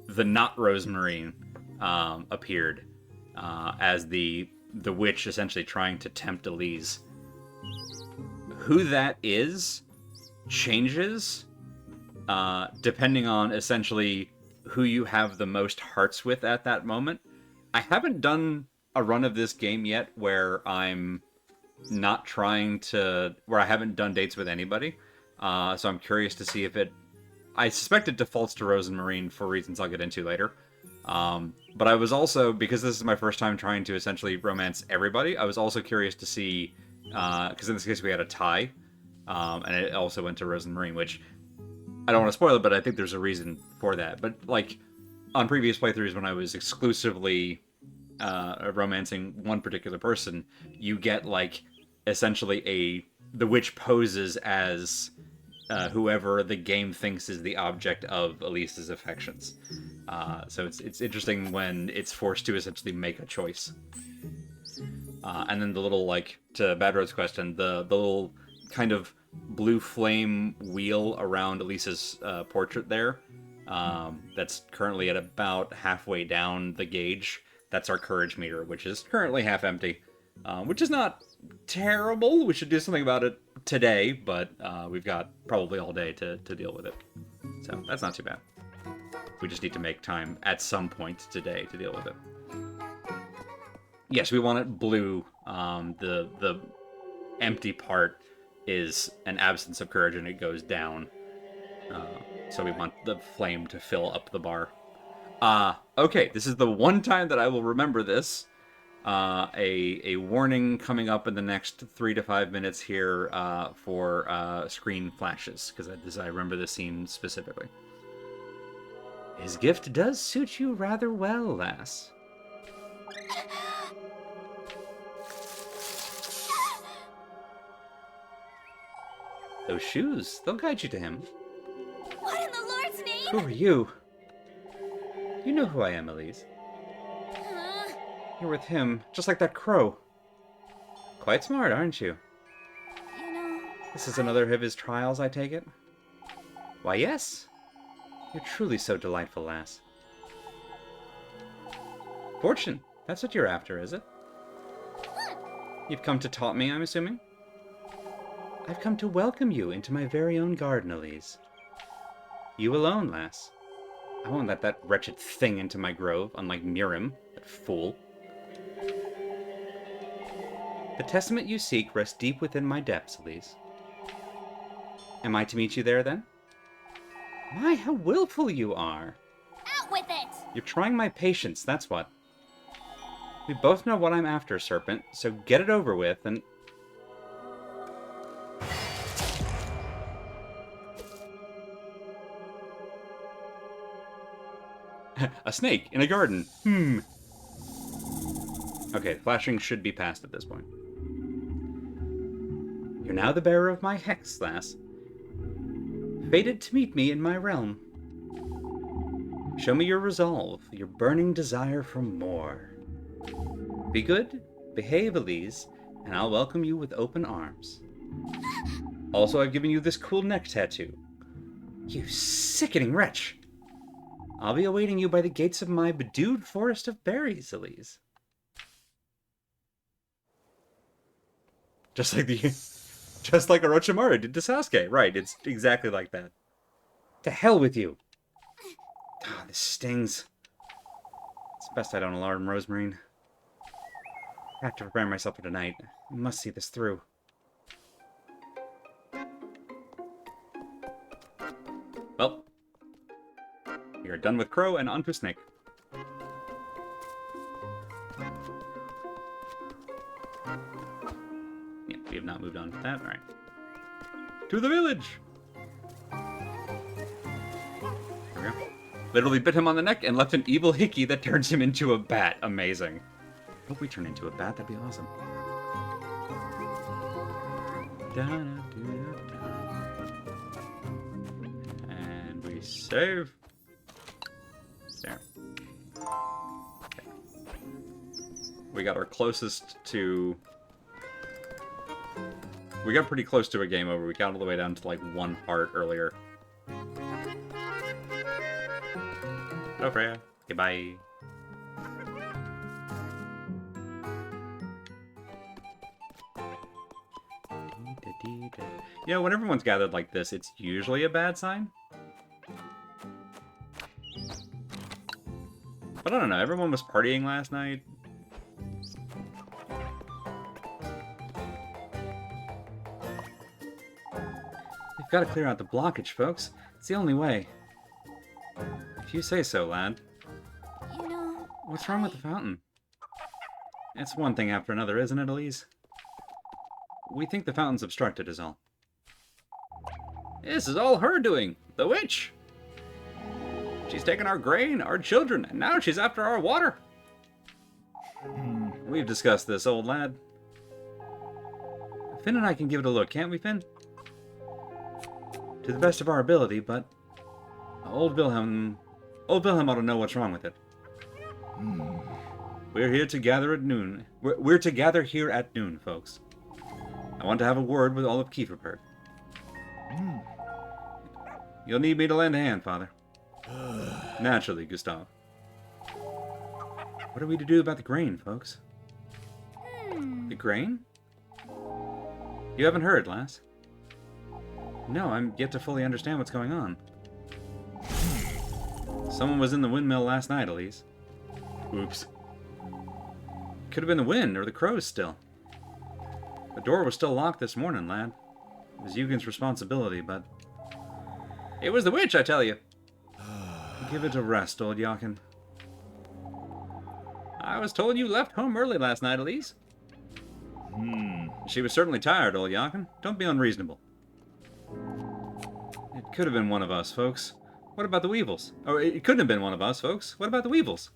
not Rosemarine appeared as the witch essentially trying to tempt Elise. Who that is changes depending on essentially who you have the most hearts with at that moment. I haven't done a run of this game yet where I'm not trying to... where I haven't done dates with anybody. So I'm curious to see if it... I suspect it defaults to Rosemarine for reasons I'll get into later. But I was also, because this is my first time trying to essentially romance everybody, I was also curious to see... because in this case we had a tie. And it also went to Rosemarine, which... I don't want to spoil it, but I think there's a reason for that. But, like, on previous playthroughs when I was exclusively romancing one particular person, you get, like, essentially the witch poses as whoever the game thinks is the object of Elise's affections. So it's interesting when it's forced to essentially make a choice. And then the little, like, to Bad Road's question, the little kind of blue flame wheel around Elisa's portrait there, that's currently at about halfway down the gauge. That's our courage meter, which is currently half empty, which is not terrible. We should do something about it today, but we've got probably all day to deal with it. So that's not too bad. We just need to make time at some point today to deal with it. Yes, we want it blue. The empty part is an absence of courage, and it goes down. So we want the flame to fill up the bar. Okay, this is the one time that I will remember this. A warning coming up in the next 3 to 5 minutes here for screen flashes, because I remember this scene specifically. His gift does suit you rather well, lass. Those shoes, they'll guide you to him. What in the Lord's name? Who are you? You know who I am, Elise. You're with him, just like that crow. Quite smart, aren't you? You know... This is another of his trials, I take it? Why, yes. You're truly so delightful, lass. Fortune, that's what you're after, is it? You've come to taunt me, I'm assuming? I've come to welcome you into my very own garden, Elise. You alone, lass. I won't let that wretched thing into my grove, unlike Miriam, that fool. The testament you seek rests deep within my depths, Elise. Am I to meet you there, then? My, how willful you are! Out with it! You're trying my patience, that's what. We both know what I'm after, Serpent, so get it over with, and... A snake in a garden. Okay, flashing should be past at this point. You're now the bearer of my hex, lass. Fated to meet me in my realm. Show me your resolve, your burning desire for more. Be good, behave, Elise, and I'll welcome you with open arms. Also, I've given you this cool neck tattoo. You sickening wretch! I'll be awaiting you by the gates of my bedewed forest of berries, Elise. Just like Orochimaru did to Sasuke. Right, it's exactly like that. To hell with you! Ah, this stings. It's best I don't alarm Rosemarine. I have to prepare myself for tonight. I must see this through. Well, we are done with Crow and on to Snake. Yeah, we have not moved on to that. Alright. To the village! There we go. Literally bit him on the neck and left an evil hickey that turns him into a bat. Amazing. I hope we turn into a bat. That'd be awesome. And we save. There. Okay. We got our closest to... We got pretty close to a game over. We got all the way down to like one part earlier. Hello, Freya. Goodbye. You know, when everyone's gathered like this, it's usually a bad sign. But I don't know, everyone was partying last night. We've got to clear out the blockage, folks. It's the only way. If you say so, lad. You know... What's wrong with the fountain? It's one thing after another, isn't it, Elise? We think the fountain's obstructed is all. This is all her doing. The witch! She's taken our grain, our children, and now she's after our water. We've discussed this, old lad. Finn and I can give it a look, can't we, Finn? To the best of our ability, but... Old Wilhelm ought to know what's wrong with it. We're here to gather at noon. We're to gather here at noon, folks. I want to have a word with all of Kieferberg. You'll need me to lend a hand, Father. Naturally, Gustav. What are we to do about the grain, folks? The grain? You haven't heard, lass? No, I'm yet to fully understand what's going on. Someone was in the windmill last night, Elise. Oops. Could have been the wind or the crows still. The door was still locked this morning, lad. It was Eugen's responsibility, but... It was the witch, I tell you! Give it a rest, old Jochen. I was told you left home early last night, Elise. She was certainly tired, old Jochen. Don't be unreasonable. It could have been one of us, folks. What about the Weevils? Oh, it couldn't have been one of us, folks. What about the Weevils?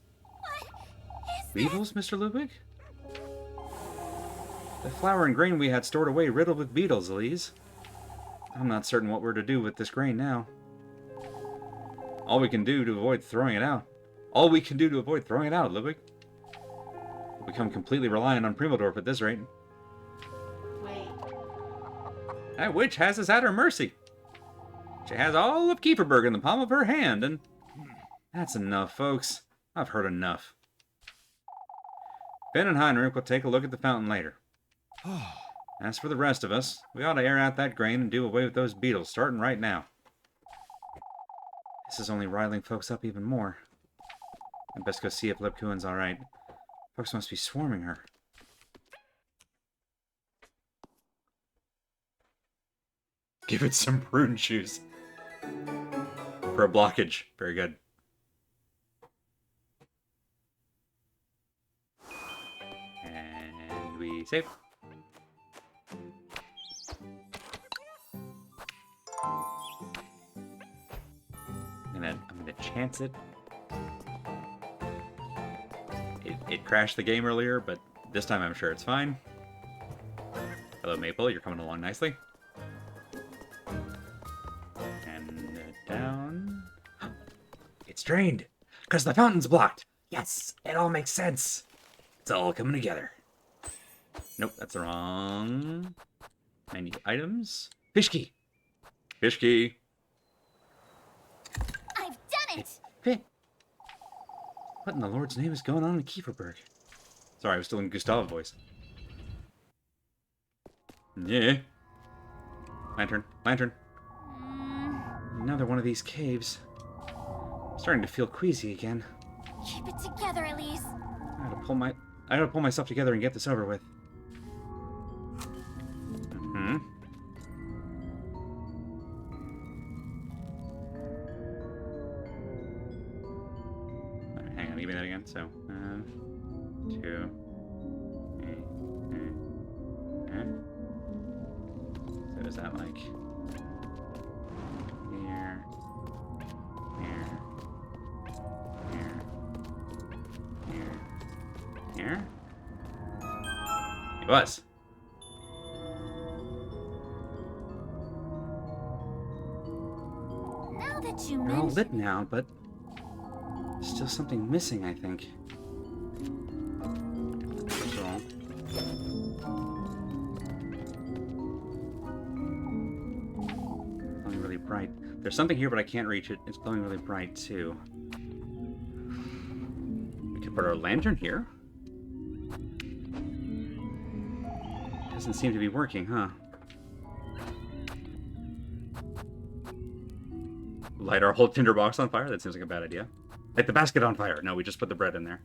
Weevils, Mr. Ludwig? The flour and grain we had stored away riddled with beetles, Elise. I'm not certain what we're to do with this grain now. All we can do to avoid throwing it out. All we can do to avoid throwing it out, Ludwig. We'll become completely reliant on Primadorf at this rate. Wait. That witch has us at her mercy. She has all of Kieferberg in the palm of her hand, and... That's enough, folks. I've heard enough. Finn and Heinrich will take a look at the fountain later. As for the rest of us, we ought to air out that grain and do away with those beetles, starting right now. This is only riling folks up even more. I'd best go see if Lebkuen's alright. Folks must be swarming her. Give it some prune juice. For a blockage. Very good. And we save. I'm gonna chance it. It crashed the game earlier, but this time I'm sure it's fine. Hello, Maple. You're coming along nicely. And down. It's drained because the fountain's blocked. Yes, it all makes sense. It's all coming together. Nope, that's the wrong. I need items. Fish key. Fish key. I've done it! Fit. What in the Lord's name is going on in Kieferberg? Sorry, I was still in Gustavo voice. Yeah. Lantern. Lantern. Another one of these caves. I'm starting to feel queasy again. Keep it together, Elise. I gotta pull myself together and get this over with. Alright, hang on, give me that again. So, 2. So is that like here, here? It was. Now that you They're all mention lit now, but there's still something missing, I think. First of all, glowing really bright. There's something here, but I can't reach it. It's glowing really bright, too. We could put our lantern here. Doesn't seem to be working, huh? Light our whole tinderbox on fire? That seems like a bad idea. Light the basket on fire. No, we just put the bread in there.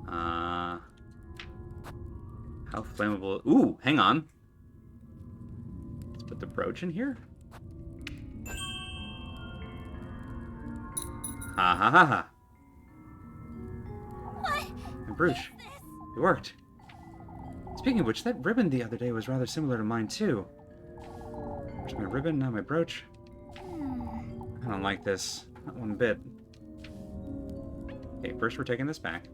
How flammable... Ooh, hang on. Let's put the brooch in here. Ha ha ha ha. what? And brooch. It worked. Speaking of which, that ribbon the other day was rather similar to mine, too. Where's my ribbon? Now my brooch. I don't like this. Not one bit. Okay, first we're taking this back.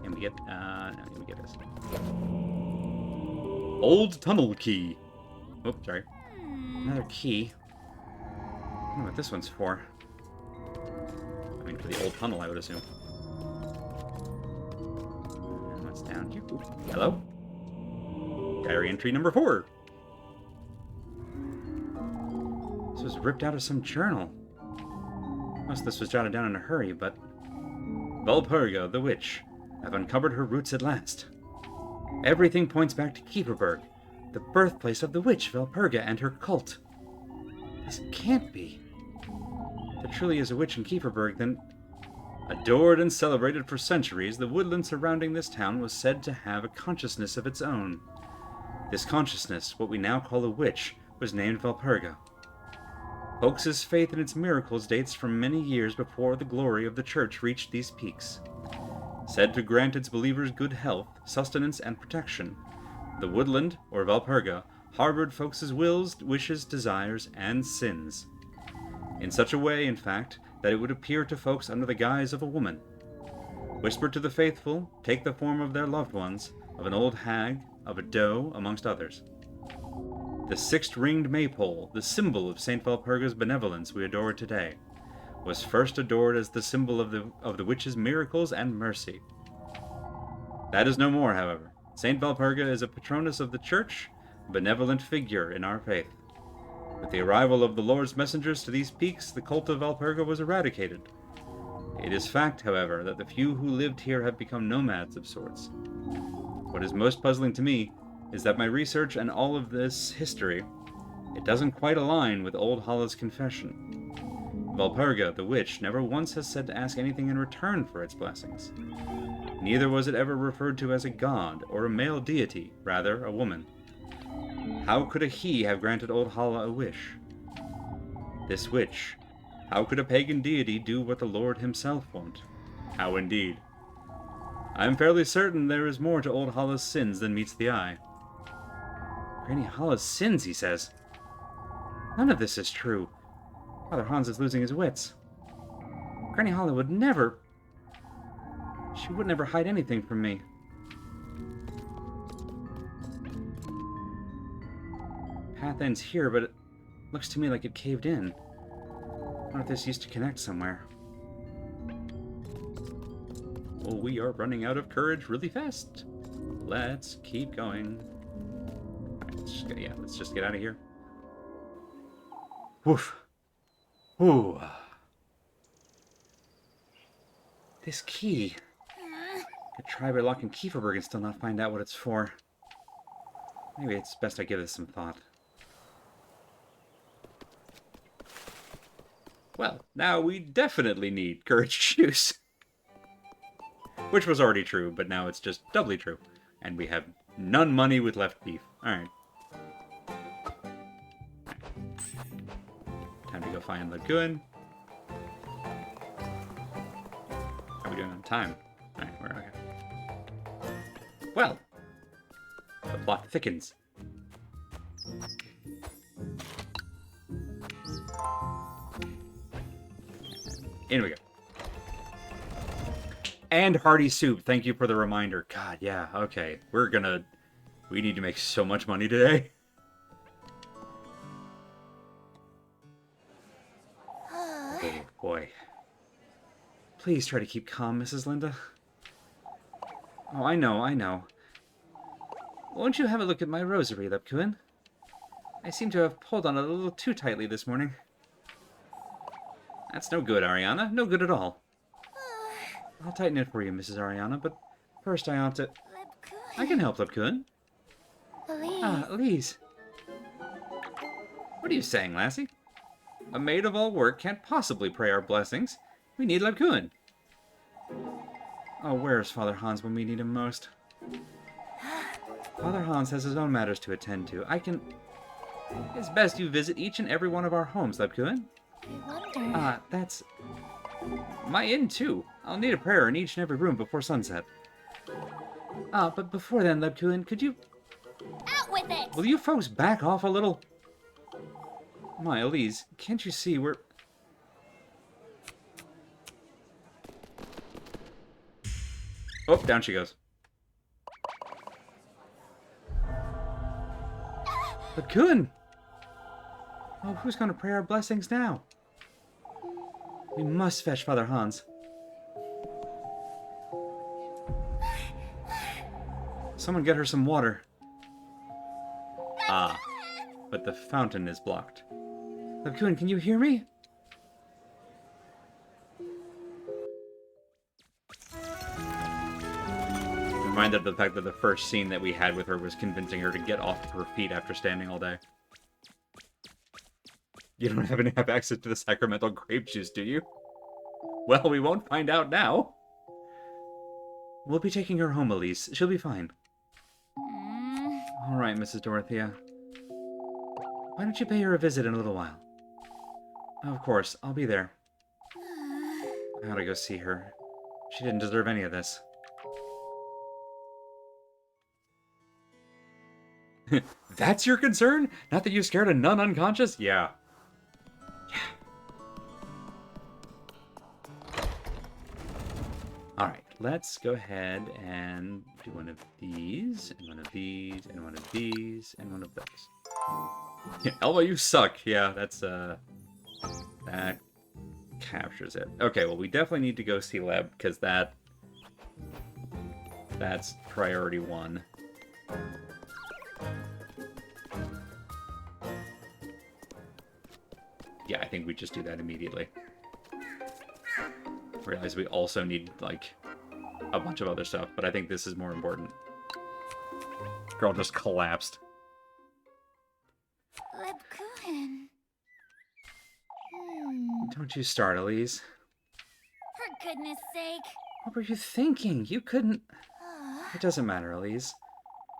Can we get... no, can we get this? Old tunnel key. Oh, sorry. Another key. I don't know what this one's for. I mean, for the old tunnel, I would assume. And what's down here? Ooh, hello? Diary entry number 4. This was ripped out of some journal. Most of this was jotted down in a hurry, but... Valperga, the witch. I've uncovered her roots at last. Everything points back to Kieferberg, the birthplace of the witch Valperga and her cult. This can't be. If there truly is a witch in Kieferberg, then... Adored and celebrated for centuries, the woodland surrounding this town was said to have a consciousness of its own. This consciousness, what we now call a witch, was named Valperga. Folks' faith in its miracles dates from many years before the glory of the church reached these peaks. Said to grant its believers good health, sustenance, and protection, the woodland, or Valperga, harbored folks' wills, wishes, desires, and sins. In such a way, in fact, that it would appear to folks under the guise of a woman. Whisper to the faithful, take the form of their loved ones, of an old hag, of a doe, amongst others. The six-ringed maypole, the symbol of St. Valperga's benevolence we adore today, was first adored as the symbol of the witch's miracles and mercy. That is no more, however. St. Valperga is a patroness of the church, a benevolent figure in our faith. With the arrival of the Lord's messengers to these peaks, the cult of Valperga was eradicated. It is fact, however, that the few who lived here have become nomads of sorts. What is most puzzling to me is that my research and all of this history, it doesn't quite align with old Hala's confession. Valperga, the witch, never once has said to ask anything in return for its blessings. Neither was it ever referred to as a god or a male deity, rather a woman. How could a he have granted old Hala a wish? This witch. How could a pagan deity do what the Lord himself won't? How indeed? I am fairly certain there is more to old Hala's sins than meets the eye. Granny Hala's sins, he says. None of this is true. Father Hans is losing his wits. Granny Hala would never... She would never hide anything from me. Path ends here, but it looks to me like it caved in. I wonder if this used to connect somewhere. Well, we are running out of courage really fast. Let's keep going. Alright, let's just get out of here. Woof. Ooh. This key. Could try by locking Kieferberg and still not find out what it's for. Maybe it's best I give this some thought. Well, now we definitely need courage juice. Which was already true, but now it's just doubly true. And we have none money with left beef. Alright. Time to go find Lagoon. How are we doing on time? Alright, we're okay. Well, the plot thickens. In we go. And hearty soup. Thank you for the reminder. God, yeah, okay. We need to make so much money today. Oh, boy. Please try to keep calm, Mrs. Linda. Oh, I know. Won't you have a look at my rosary, Lepkuin? I seem to have pulled on it a little too tightly this morning. That's no good, Ariana. No good at all. I'll tighten it for you, Mrs. Ariana, but first I ought to... I can help, Lepkuin. Elise. Ah, Elise. What are you saying, lassie? A maid of all work can't possibly pray our blessings. We need Lepkuin. Oh, where's Father Hans when we need him most? Father Hans has his own matters to attend to. It's best you visit each and every one of our homes, Lepkuin. I wonder. Ah, that's... my inn, too. I'll need a prayer in each and every room before sunset. Ah, but before then, Lepkuin, could you... Out with it! Will you folks back off a little? My, Elise, can't you see we're... Oh, down she goes. Lepkuin! Oh, who's going to pray our blessings now? We must fetch Father Hans. Someone get her some water. Ah, but the fountain is blocked. Lepkuin, can you hear me? Reminded of the fact that the first scene that we had with her was convincing her to get off of her feet after standing all day. You don't happen to have access to the sacramental grape juice, do you? Well, we won't find out now. We'll be taking her home, Elise. She'll be fine. All right, Mrs. Dorothea. Why don't you pay her a visit in a little while? Of course, I'll be there. I gotta go see her. She didn't deserve any of this. That's your concern? Not that you scared a nun unconscious? Yeah. Alright, let's go ahead and do one of these, and one of these, and one of these, and one of those. Yeah, Elba, you suck. Yeah, that's, that captures it. Okay, well, we definitely need to go see Leb, because that's priority one. Yeah, I think we just do that immediately. Realize we also need, like, a bunch of other stuff, but I think this is more important. Girl just collapsed. Lepkuin. Don't you start, Elise. For goodness sake. What were you thinking? You couldn't... It doesn't matter, Elise.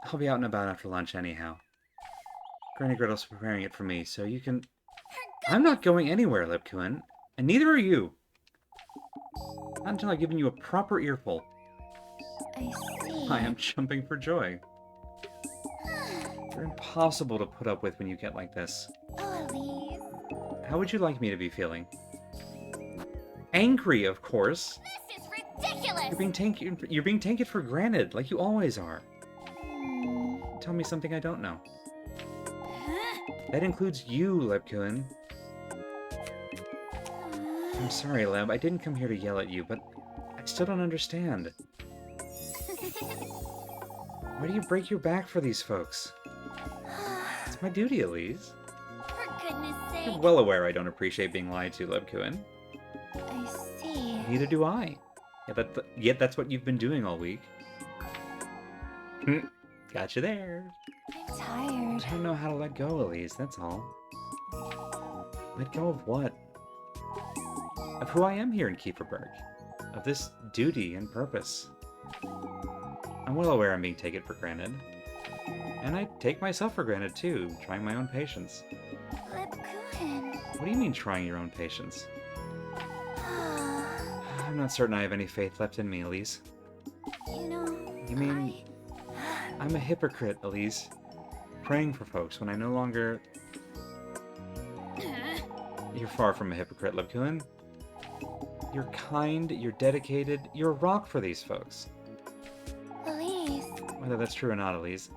I'll be out and about after lunch anyhow. Granny Gretel's preparing it for me, so you can... I'm not going anywhere, Lepkuin, and neither are you. Not until I've given you a proper earful. I see. I am jumping for joy. You're impossible to put up with when you get like this. Oh, Elise. How would you like me to be feeling? Angry, of course. This is ridiculous! ridiculous! You're being taken for granted, like you always are. Hmm. Tell me something I don't know. Huh? That includes you, Lebkuin. I'm sorry, Leb. I didn't come here to yell at you, but I still don't understand. Why do you break your back for these folks? It's my duty, Elise. For goodness You're sake. well aware I don't appreciate being lied to, Lebkuin. I see. Neither do I. Yet that's what you've been doing all week. Gotcha there. I'm tired. I don't know how to let go, Elise, that's all. Let go of what? Of who I am here in Kieferberg. Of this duty and purpose. I'm well aware I'm being taken for granted. And I take myself for granted too, trying my own patience. Lebkuin. What do you mean trying your own patience? I'm not certain I have any faith left in me, Elise. You know, You mean I'm a hypocrite, Elise. Praying for folks when I no longer... You're far from a hypocrite, Lebkuin. You're kind, you're dedicated, you're a rock for these folks. Elise. Whether that's true or not, Elise,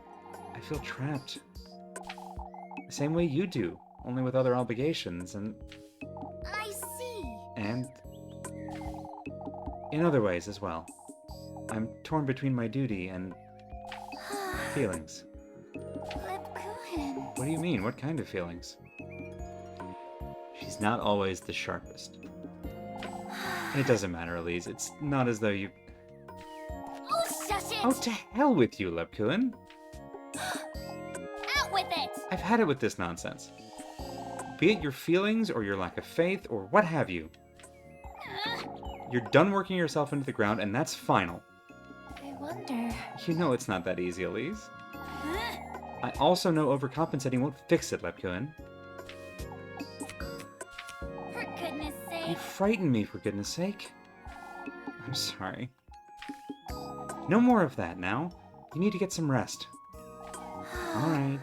I feel trapped. The same way you do, only with other obligations I see. and in other ways as well. I'm torn between my duty and feelings. Lebkuin. What do you mean? What kind of feelings? She's not always the sharpest. It doesn't matter, Elise. It's not as though you... Oh, shush it! Oh, to hell with you, Lebkuin! Out with it! I've had it with this nonsense. Be it your feelings or your lack of faith or what have you. You're done working yourself into the ground, and that's final. I wonder. You know it's not that easy, Elise. Huh? I also know overcompensating won't fix it, Lebkuin. For goodness You sake. frighten me, for goodness sake. I'm sorry. No more of that now. You need to get some rest. Alright.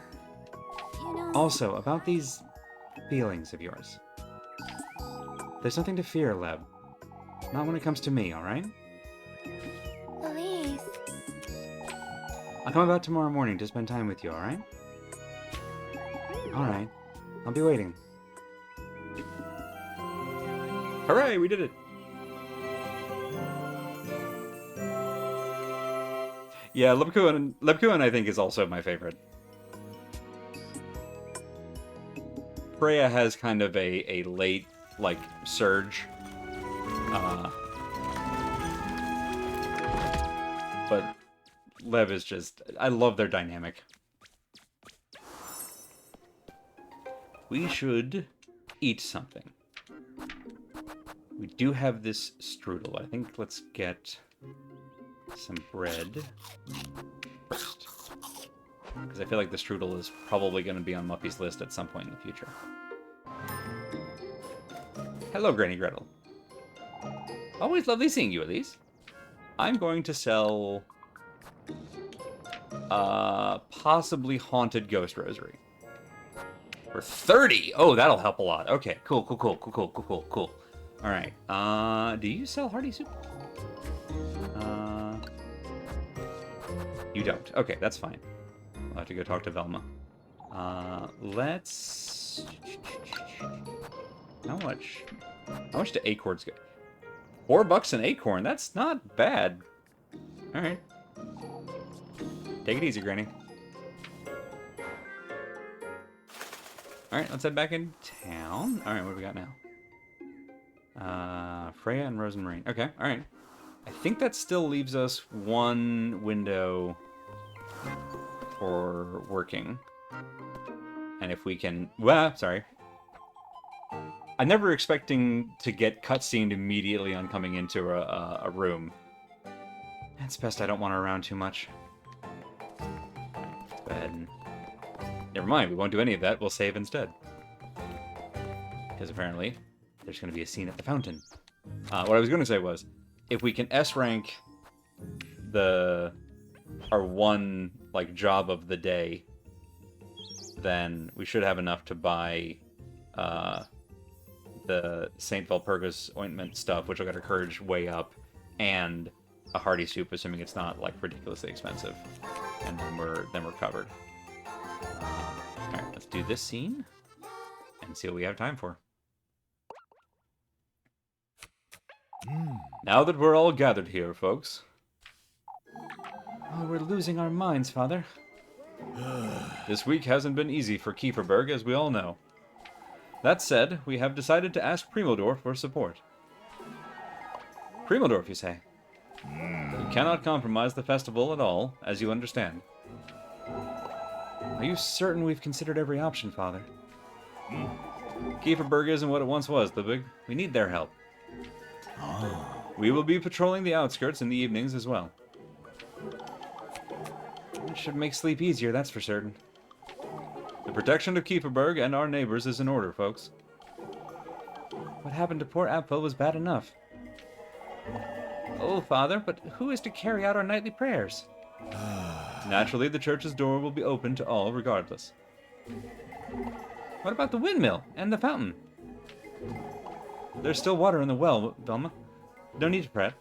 You know. Also, about these feelings of yours. There's nothing to fear, Leb. Not when it comes to me, alright? Elise. I'll come about tomorrow morning to spend time with you, alright? Alright. I'll be waiting. Hooray, we did it! Yeah, Lebkuin I think is also my favorite. Freya has kind of a late, like, surge. But Lev is just... I love their dynamic. We should eat something. We do have this strudel. I think let's get some bread first. Because I feel like the strudel is probably going to be on Muppy's list at some point in the future. Hello, Granny Gretel. Always lovely seeing you, Elise. I'm going to sell... possibly Haunted Ghost Rosary. For 30! Oh, that'll help a lot. Okay, cool. Alright, do you sell hearty soup? You don't. Okay, that's fine. I'll have to go talk to Velma. Let's... How much do acorns go? $4 an acorn? That's not bad. Alright. Take it easy, Granny. Alright, let's head back in town. Alright, what do we got now? Freya and Rosemary. Okay, alright. I think that still leaves us one window for working. And if we can... Well, sorry. I'm never expecting to get cutscened immediately on coming into a room. It's best I don't wander around too much. Let's go ahead and... Never mind, we won't do any of that. We'll save instead. Because apparently, there's going to be a scene at the fountain. What I was going to say was, if we can S-rank our one, like, job of the day, then we should have enough to buy the St. Valpurgis ointment stuff, which will get our courage way up, and a hearty soup, assuming it's not like ridiculously expensive, and then we're covered. All right, let's do this scene and see what we have time for. Now that we're all gathered here, folks. Oh, we're losing our minds, Father. This week hasn't been easy for Kieferberg, as we all know. That said, we have decided to ask Primodor for support. Primodorf, you say? We cannot compromise the festival at all, as you understand. Are you certain we've considered every option, Father? Kieferberg isn't what it once was, Libig. We need their help. We will be patrolling the outskirts in the evenings as well. It should make sleep easier, that's for certain. The protection of Kieferberg and our neighbors is in order, folks. What happened to poor Apfel was bad enough. Oh, Father, but who is to carry out our nightly prayers? Naturally, the church's door will be open to all regardless. What about the windmill and the fountain? There's still water in the well, Velma. No need to fret.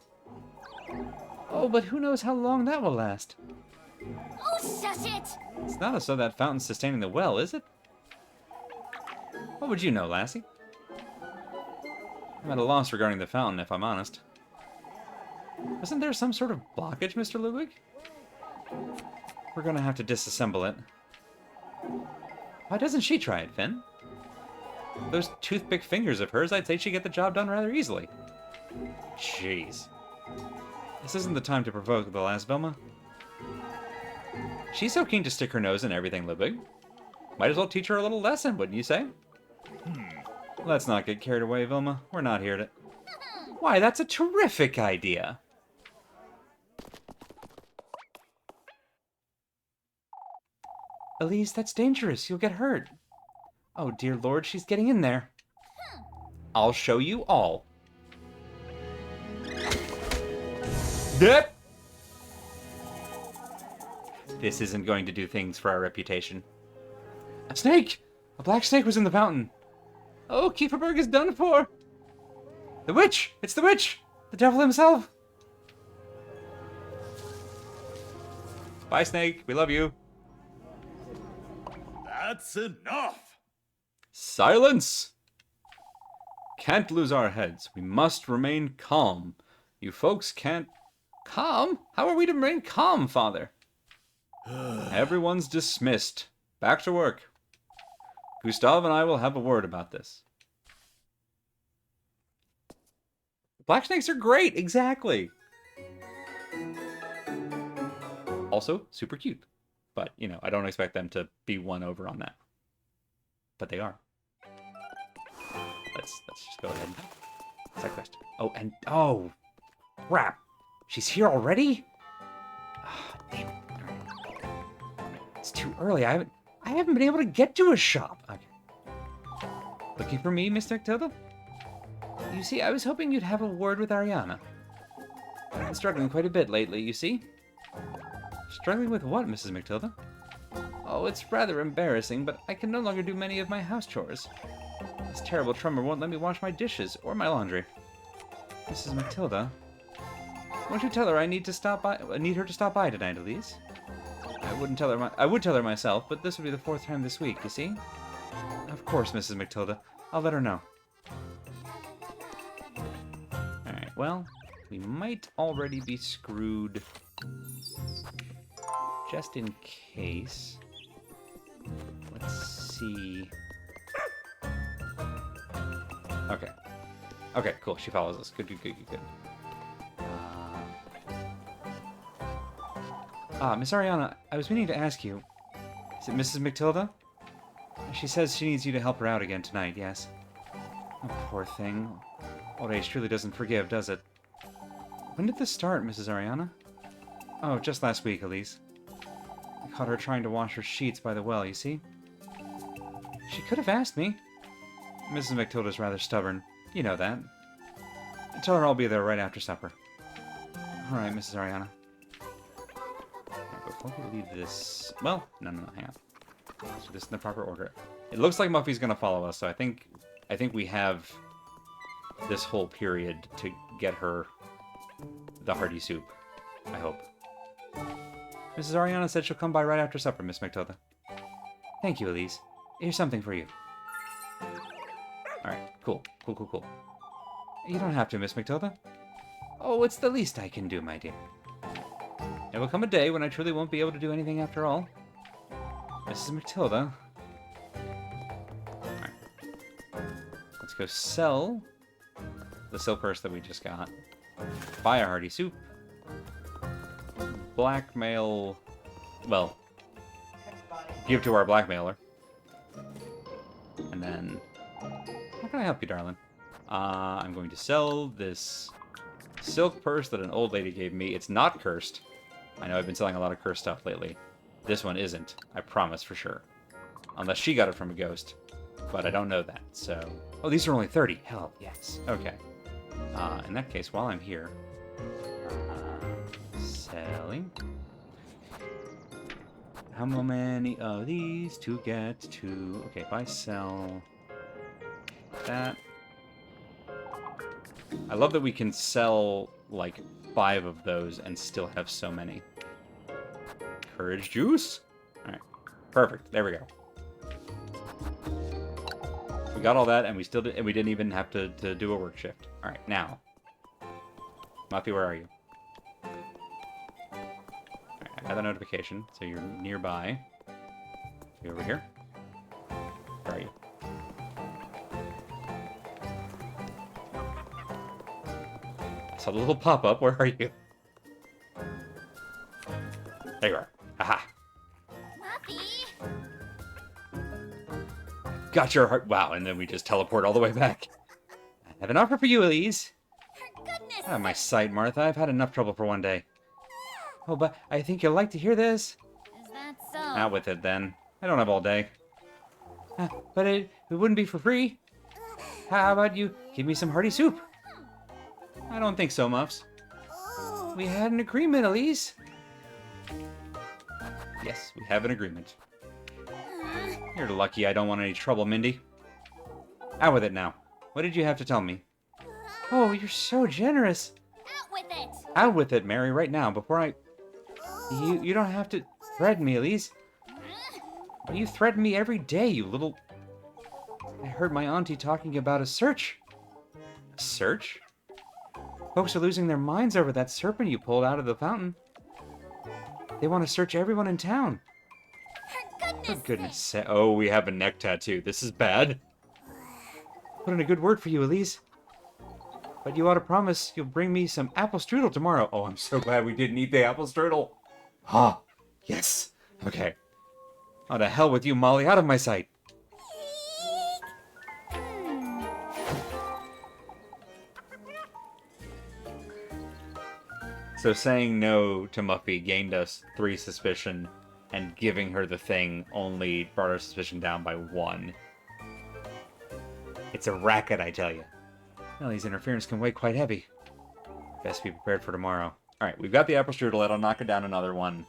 Oh, but who knows how long that will last? Oh, shush it! It's not as though that fountain's sustaining the well, is it? What would you know, lassie? I'm at a loss regarding the fountain, if I'm honest. Wasn't there some sort of blockage, Mr. Ludwig? We're gonna have to disassemble it. Why doesn't she try it, Finn? Those toothpick fingers of hers, I'd say she'd get the job done rather easily. Jeez. This isn't the time to provoke the lass, Velma. She's so keen to stick her nose in everything, Ludwig. Might as well teach her a little lesson, wouldn't you say? Let's not get carried away, Vilma. We're not here to... Why, that's a terrific idea! Elise, that's dangerous. You'll get hurt. Oh, dear Lord, she's getting in there. I'll show you all. Yep. This isn't going to do things for our reputation. A snake! A black snake was in the fountain. Oh, Kieferberg is done for. The witch! It's the witch! The devil himself! Bye, Snake. We love you. That's enough! Silence! Can't lose our heads. We must remain calm. You folks can't... Calm? How are we to remain calm, Father? Everyone's dismissed. Back to work. Gustav and I will have a word about this. Black snakes are great, exactly. Also, super cute. But, you know, I don't expect them to be won over on that. But they are. Let's just go ahead. Side quest. Oh, and... Oh! Crap! She's here already? Oh, damn it. It's too early. I haven't been able to get to a shop. Okay. Looking for me, Miss Matilda? You see, I was hoping you'd have a word with Ariana. I've been struggling quite a bit lately, you see. Struggling with what, Mrs. Matilda? Oh, it's rather embarrassing, but I can no longer do many of my house chores. This terrible tremor won't let me wash my dishes or my laundry. Mrs. Matilda, won't you tell her I need her to stop by tonight, Elise? I would tell her myself, but this would be the 4th time this week, you see? Of course, Mrs. Matilda. I'll let her know. Alright, well, we might already be screwed. Just in case. Let's see. Okay. Okay, cool. She follows us. Good. Miss Ariana, I was meaning to ask you. Is it Mrs. Matilda? She says she needs you to help her out again tonight, yes? Oh, poor thing. Old age truly doesn't forgive, does it? When did this start, Mrs. Ariana? Oh, just last week, Elise. I caught her trying to wash her sheets by the well, you see? She could have asked me. Mrs. Matilda's rather stubborn. You know that. Tell her I'll be there right after supper. Alright, Mrs. Ariana. Before we leave this... Well, no, hang on. Let's do this in the proper order. It looks like Muffy's gonna follow us, so I think we have this whole period to get her the hearty soup. I hope. Mrs. Ariana said she'll come by right after supper, Miss McTilda. Thank you, Elise. Here's something for you. Alright, cool. Cool. You don't have to, Miss McTilda. Oh, it's the least I can do, my dear. There will come a day when I truly won't be able to do anything after all. Mrs. McTilda. Alright. Let's go sell the silk purse that we just got. Buy a hearty soup. Blackmail... Well, give to our blackmailer. And then... How can I help you, darling? I'm going to sell this silk purse that an old lady gave me. It's not cursed. I know I've been selling a lot of cursed stuff lately. This one isn't. I promise for sure. Unless she got it from a ghost. But I don't know that, so... Oh, these are only 30. Hell, yes. Okay. In that case, while I'm here... selling... How many of these to get to... Okay, buy, sell... That... I love that we can sell, like, 5 of those and still have so many. Courage juice? Alright. Perfect. There we go. We got all that, and we still did, and we didn't even have to do a work shift. Alright, now. Muffy, where are you? Alright, I got the notification, so you're nearby. You over here? Where are you? I saw the little pop-up. Where are you? There you are. Aha! Muffy! Got your heart. Wow, and then we just teleport all the way back. I have an offer for you, Elise. For goodness Out of my sight, Martha. I've had enough trouble for one day. Oh, but I think you'll like to hear this. Is that so? Out with it, then. I don't have all day. But it wouldn't be for free. How about you give me some hearty soup? I don't think so, Muffs. We had an agreement, Elise. Yes, we have an agreement. You're lucky I don't want any trouble, Mindy. Out with it now. What did you have to tell me? Oh, you're so generous. Out with it! Out with it, Mary, right now, before I... You don't have to threaten me, Elise. You threaten me every day, you little... I heard my auntie talking about a search. A search? Folks are losing their minds over that serpent you pulled out of the fountain. They want to search everyone in town. For For goodness sake. Oh, we have a neck tattoo. This is bad. Put in a good word for you, Elise. But you ought to promise you'll bring me some apple strudel tomorrow. Oh, I'm so glad we didn't eat the apple strudel. Ah, yes. Okay. Oh, to hell with you, Molly. Out of my sight. So saying no to Muffy gained us 3 suspicion, and giving her the thing only brought our suspicion down by 1. It's a racket, I tell you. Ellie's interference can weigh quite heavy. Best be prepared for tomorrow. Alright, we've got the apple strudel. That'll knock it down another 1.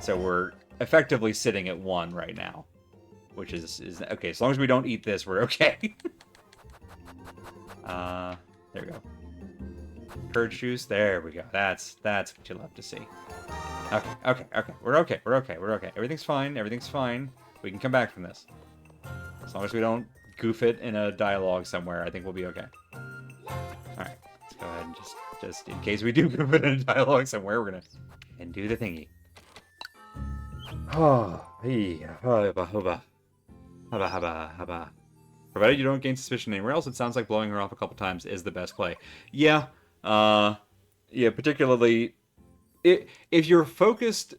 So we're effectively sitting at 1 right now. Which is okay, as long as we don't eat this, we're okay. There we go. Courage juice. There we go. That's what you love to see. Okay. We're okay. Everything's fine. We can come back from this. As long as we don't goof it in a dialogue somewhere, I think we'll be okay. Alright, let's go ahead and just in case we do goof it in a dialogue somewhere, we're gonna and do the thingy. Oh, haba. Provided you don't gain suspicion anywhere else, it sounds like blowing her off a couple times is the best play. Yeah, particularly if you're focused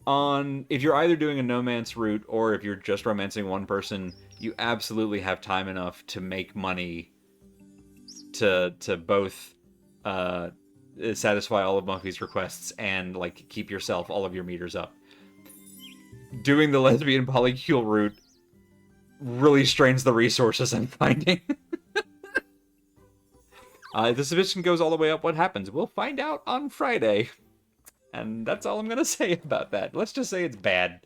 on, if you're either doing a romance route or if you're just romancing one person, you absolutely have time enough to make money to both satisfy all of Muffy's requests and like keep yourself all of your meters up. Doing the lesbian polycule route really strains the resources I'm finding. The suspicion goes all the way up. What happens? We'll find out on Friday. And that's all I'm going to say about that. Let's just say it's bad.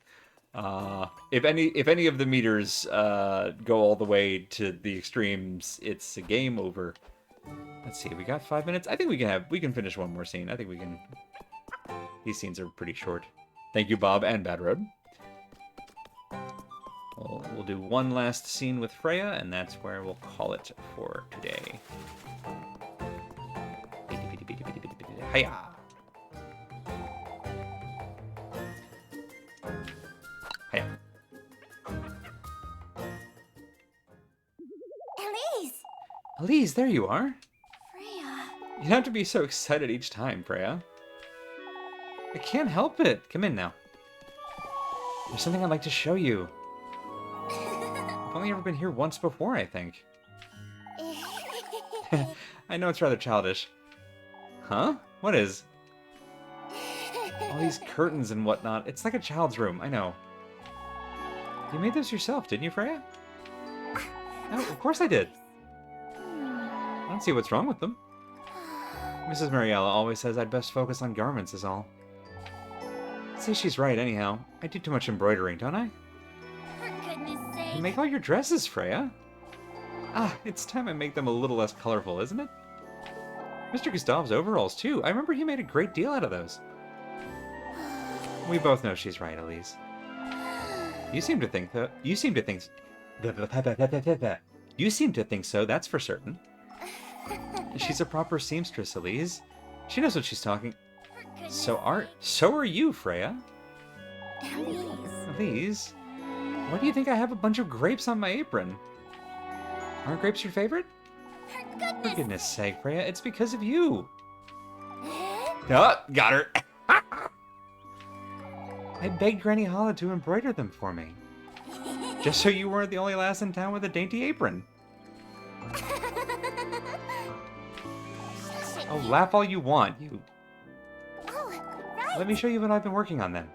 If any of the meters go all the way to the extremes, it's a game over. Let's see, we got 5 minutes. I think we can finish one more scene. I think we can. These scenes are pretty short. Thank you, Bob and Bad Road. We'll do one last scene with Freya, and that's where we'll call it for today. Hiya! Hiya. Elise! Elise, there you are. Freya. You don't have to be so excited each time, Freya. I can't help it. Come in now. There's something I'd like to show you. I've only ever been here once before, I think. I know it's rather childish. Huh? What is? All these curtains and whatnot. It's like a child's room, I know. You made those yourself, didn't you, Freya? Oh, of course I did. I don't see what's wrong with them. Mrs. Mariella always says I'd best focus on garments is all. I'd say she's right anyhow. I do too much embroidering, don't I? For goodness sake. You make all your dresses, Freya. Ah, it's time I make them a little less colorful, isn't it? Mr. Gustav's overalls, too. I remember he made a great deal out of those. We both know she's right, Elise. You seem to think that. You seem to think. You seem to think so, that's for certain. She's a proper seamstress, Elise. She knows what she's talking. For goodness So sake. are you, Freya. Elise. Elise, why do you think I have a bunch of grapes on my apron? Aren't grapes your favorite? For For goodness. goodness sake, Freya, it's because of you. Eh? Oh, got her. I begged Granny Holla to embroider them for me. Just so you weren't the only lass in town with a dainty apron. Shush it, Oh, you- laugh all you want. You. Oh, right. Let me show you what I've been working on then.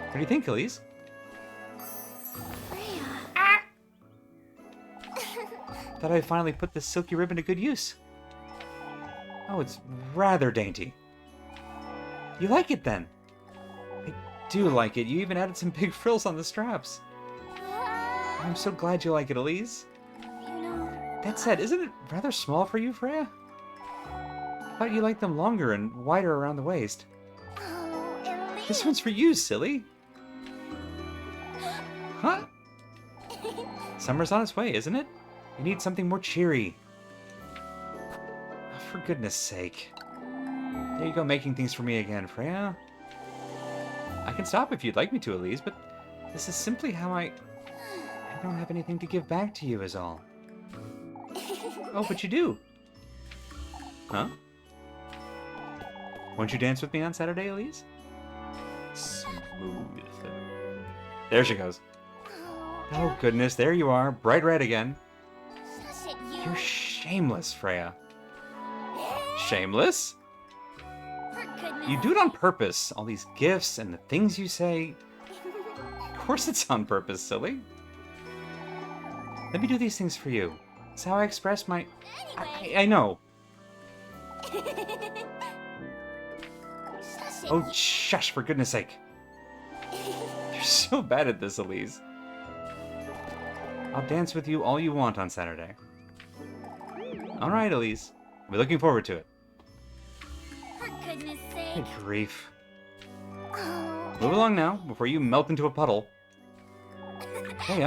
What do you think, Elise? Freya. Thought I finally put this silky ribbon to good use. Oh, it's rather dainty. You like it then? I do like it. You even added some big frills on the straps. I'm so glad you like it, Elise. You know, That said, isn't it rather small for you, Freya? I thought you liked them longer and wider around the waist. oh, Elise. This one's for you, silly. Huh? Summer's on its way, isn't it? You need something more cheery. Oh, for goodness sake. There you go, making things for me again, Freya. I can stop if you'd like me to, Elise, but this is simply how I don't have anything to give back to you, is all. Oh, but you do. Huh? Won't you dance with me on Saturday, Elise? Smooth. There she goes. Oh, goodness, there you are, bright red again. Shush it, you. You're shameless, Freya. Shameless? For goodness. You do it on purpose. All these gifts and the things you say. Of course it's on purpose, silly. Let me do these things for you. It's how I express my... Anyway. I know. Shush it, Oh, shush, for goodness sake. You're so bad at this, Elise. I'll dance with you all you want on Saturday. All right, Elise. I'll be looking forward to it. For goodness sake. Good grief. Oh, Move along now, before you melt into a puddle. Hey,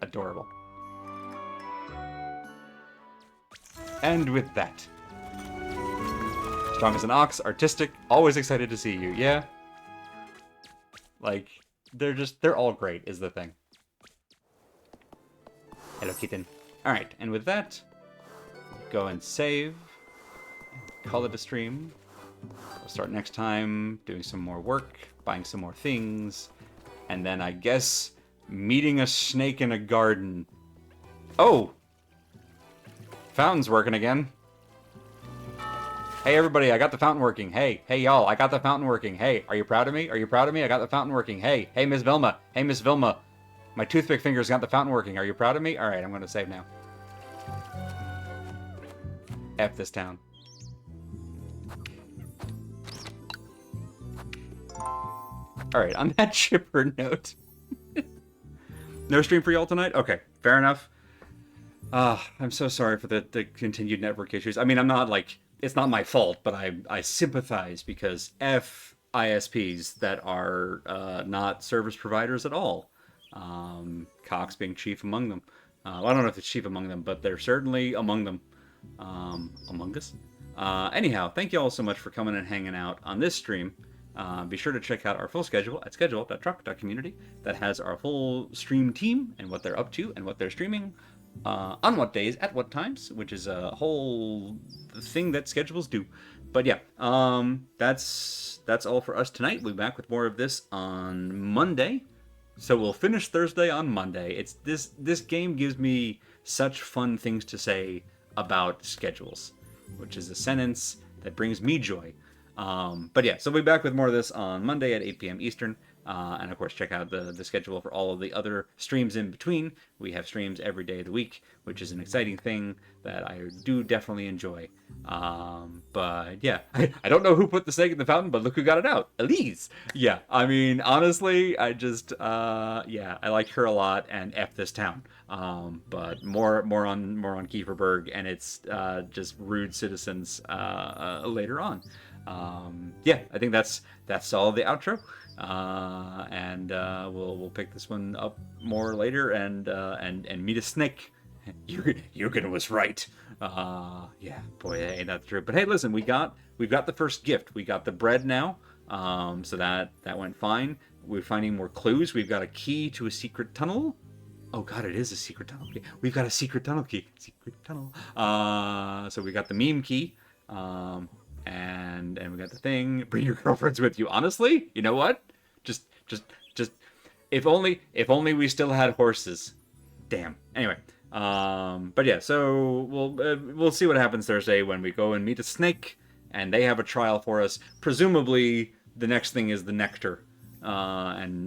Adorable. And with that. Strong as an ox, artistic, always excited to see you, yeah? Like, they're all great, is the thing. Hello, kitten. Alright, and with that, go and save. Call it a stream. We'll start next time doing some more work, buying some more things, and then I guess meeting a snake in a garden. Oh! Fountain's working again. Hey everybody, I got the fountain working. Hey y'all, I got the fountain working. Hey, are you proud of me? Are you proud of me? I got the fountain working. Hey Miss Vilma. Hey Miss Vilma. My toothpick fingers got the fountain working. Are you proud of me? Alright, I'm gonna save now. F this town. All right, on that chipper note, no stream for y'all tonight? Okay, fair enough. I'm so sorry for the continued network issues. I mean, I'm not like, it's not my fault, but I sympathize because F ISPs that are not service providers at all. Cox being chief among them. I don't know if it's chief among them, but they're certainly among them. Among us? Anyhow, thank you all so much for coming and hanging out on this stream. Be sure to check out our full schedule at schedule.truck.community. That has our full stream team and what they're up to and what they're streaming on what days, at what times, which is a whole thing that schedules do. But yeah, that's all for us tonight. We'll be back with more of this on Monday. So we'll finish Thursday on Monday. It's this game gives me such fun things to say about schedules, which is a sentence that brings me joy. But yeah, so we'll be back with more of this on Monday at 8 p.m. Eastern. And of course, check out the schedule for all of the other streams in between. We have streams every day of the week, which is an exciting thing that I do definitely enjoy. But yeah, I don't know who put the snake in the fountain, but look who got it out. Elise. Yeah, I mean, honestly, I just, yeah, I like her a lot and F this town. But more on Kieferberg and its just rude citizens later on. Yeah, I think that's all the outro. And we'll pick this one up more later and meet a snake. Yugen was right. Yeah, boy, ain't that true. But hey, listen, we've got the first gift. We got the bread now. So that went fine. We're finding more clues. We've got a key to a secret tunnel. Oh god, it is a secret tunnel key. We've got a secret tunnel key. Secret tunnel. So we got the meme key. And we got the thing. Bring your girlfriends with you. Honestly, you know what? Just. If only we still had horses. Damn. Anyway. But yeah. So we'll see what happens Thursday when we go and meet a snake, and they have a trial for us. Presumably, the next thing is the nectar. Given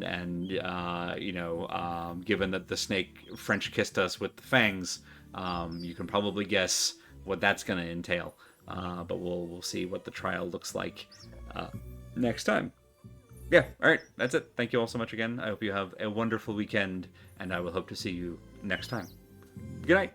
that the snake French kissed us with the fangs, you can probably guess what that's going to entail. But we'll see what the trial looks like next time. Yeah, all right, that's it. Thank you all so much again. I hope you have a wonderful weekend, and I will hope to see you next time. Good night.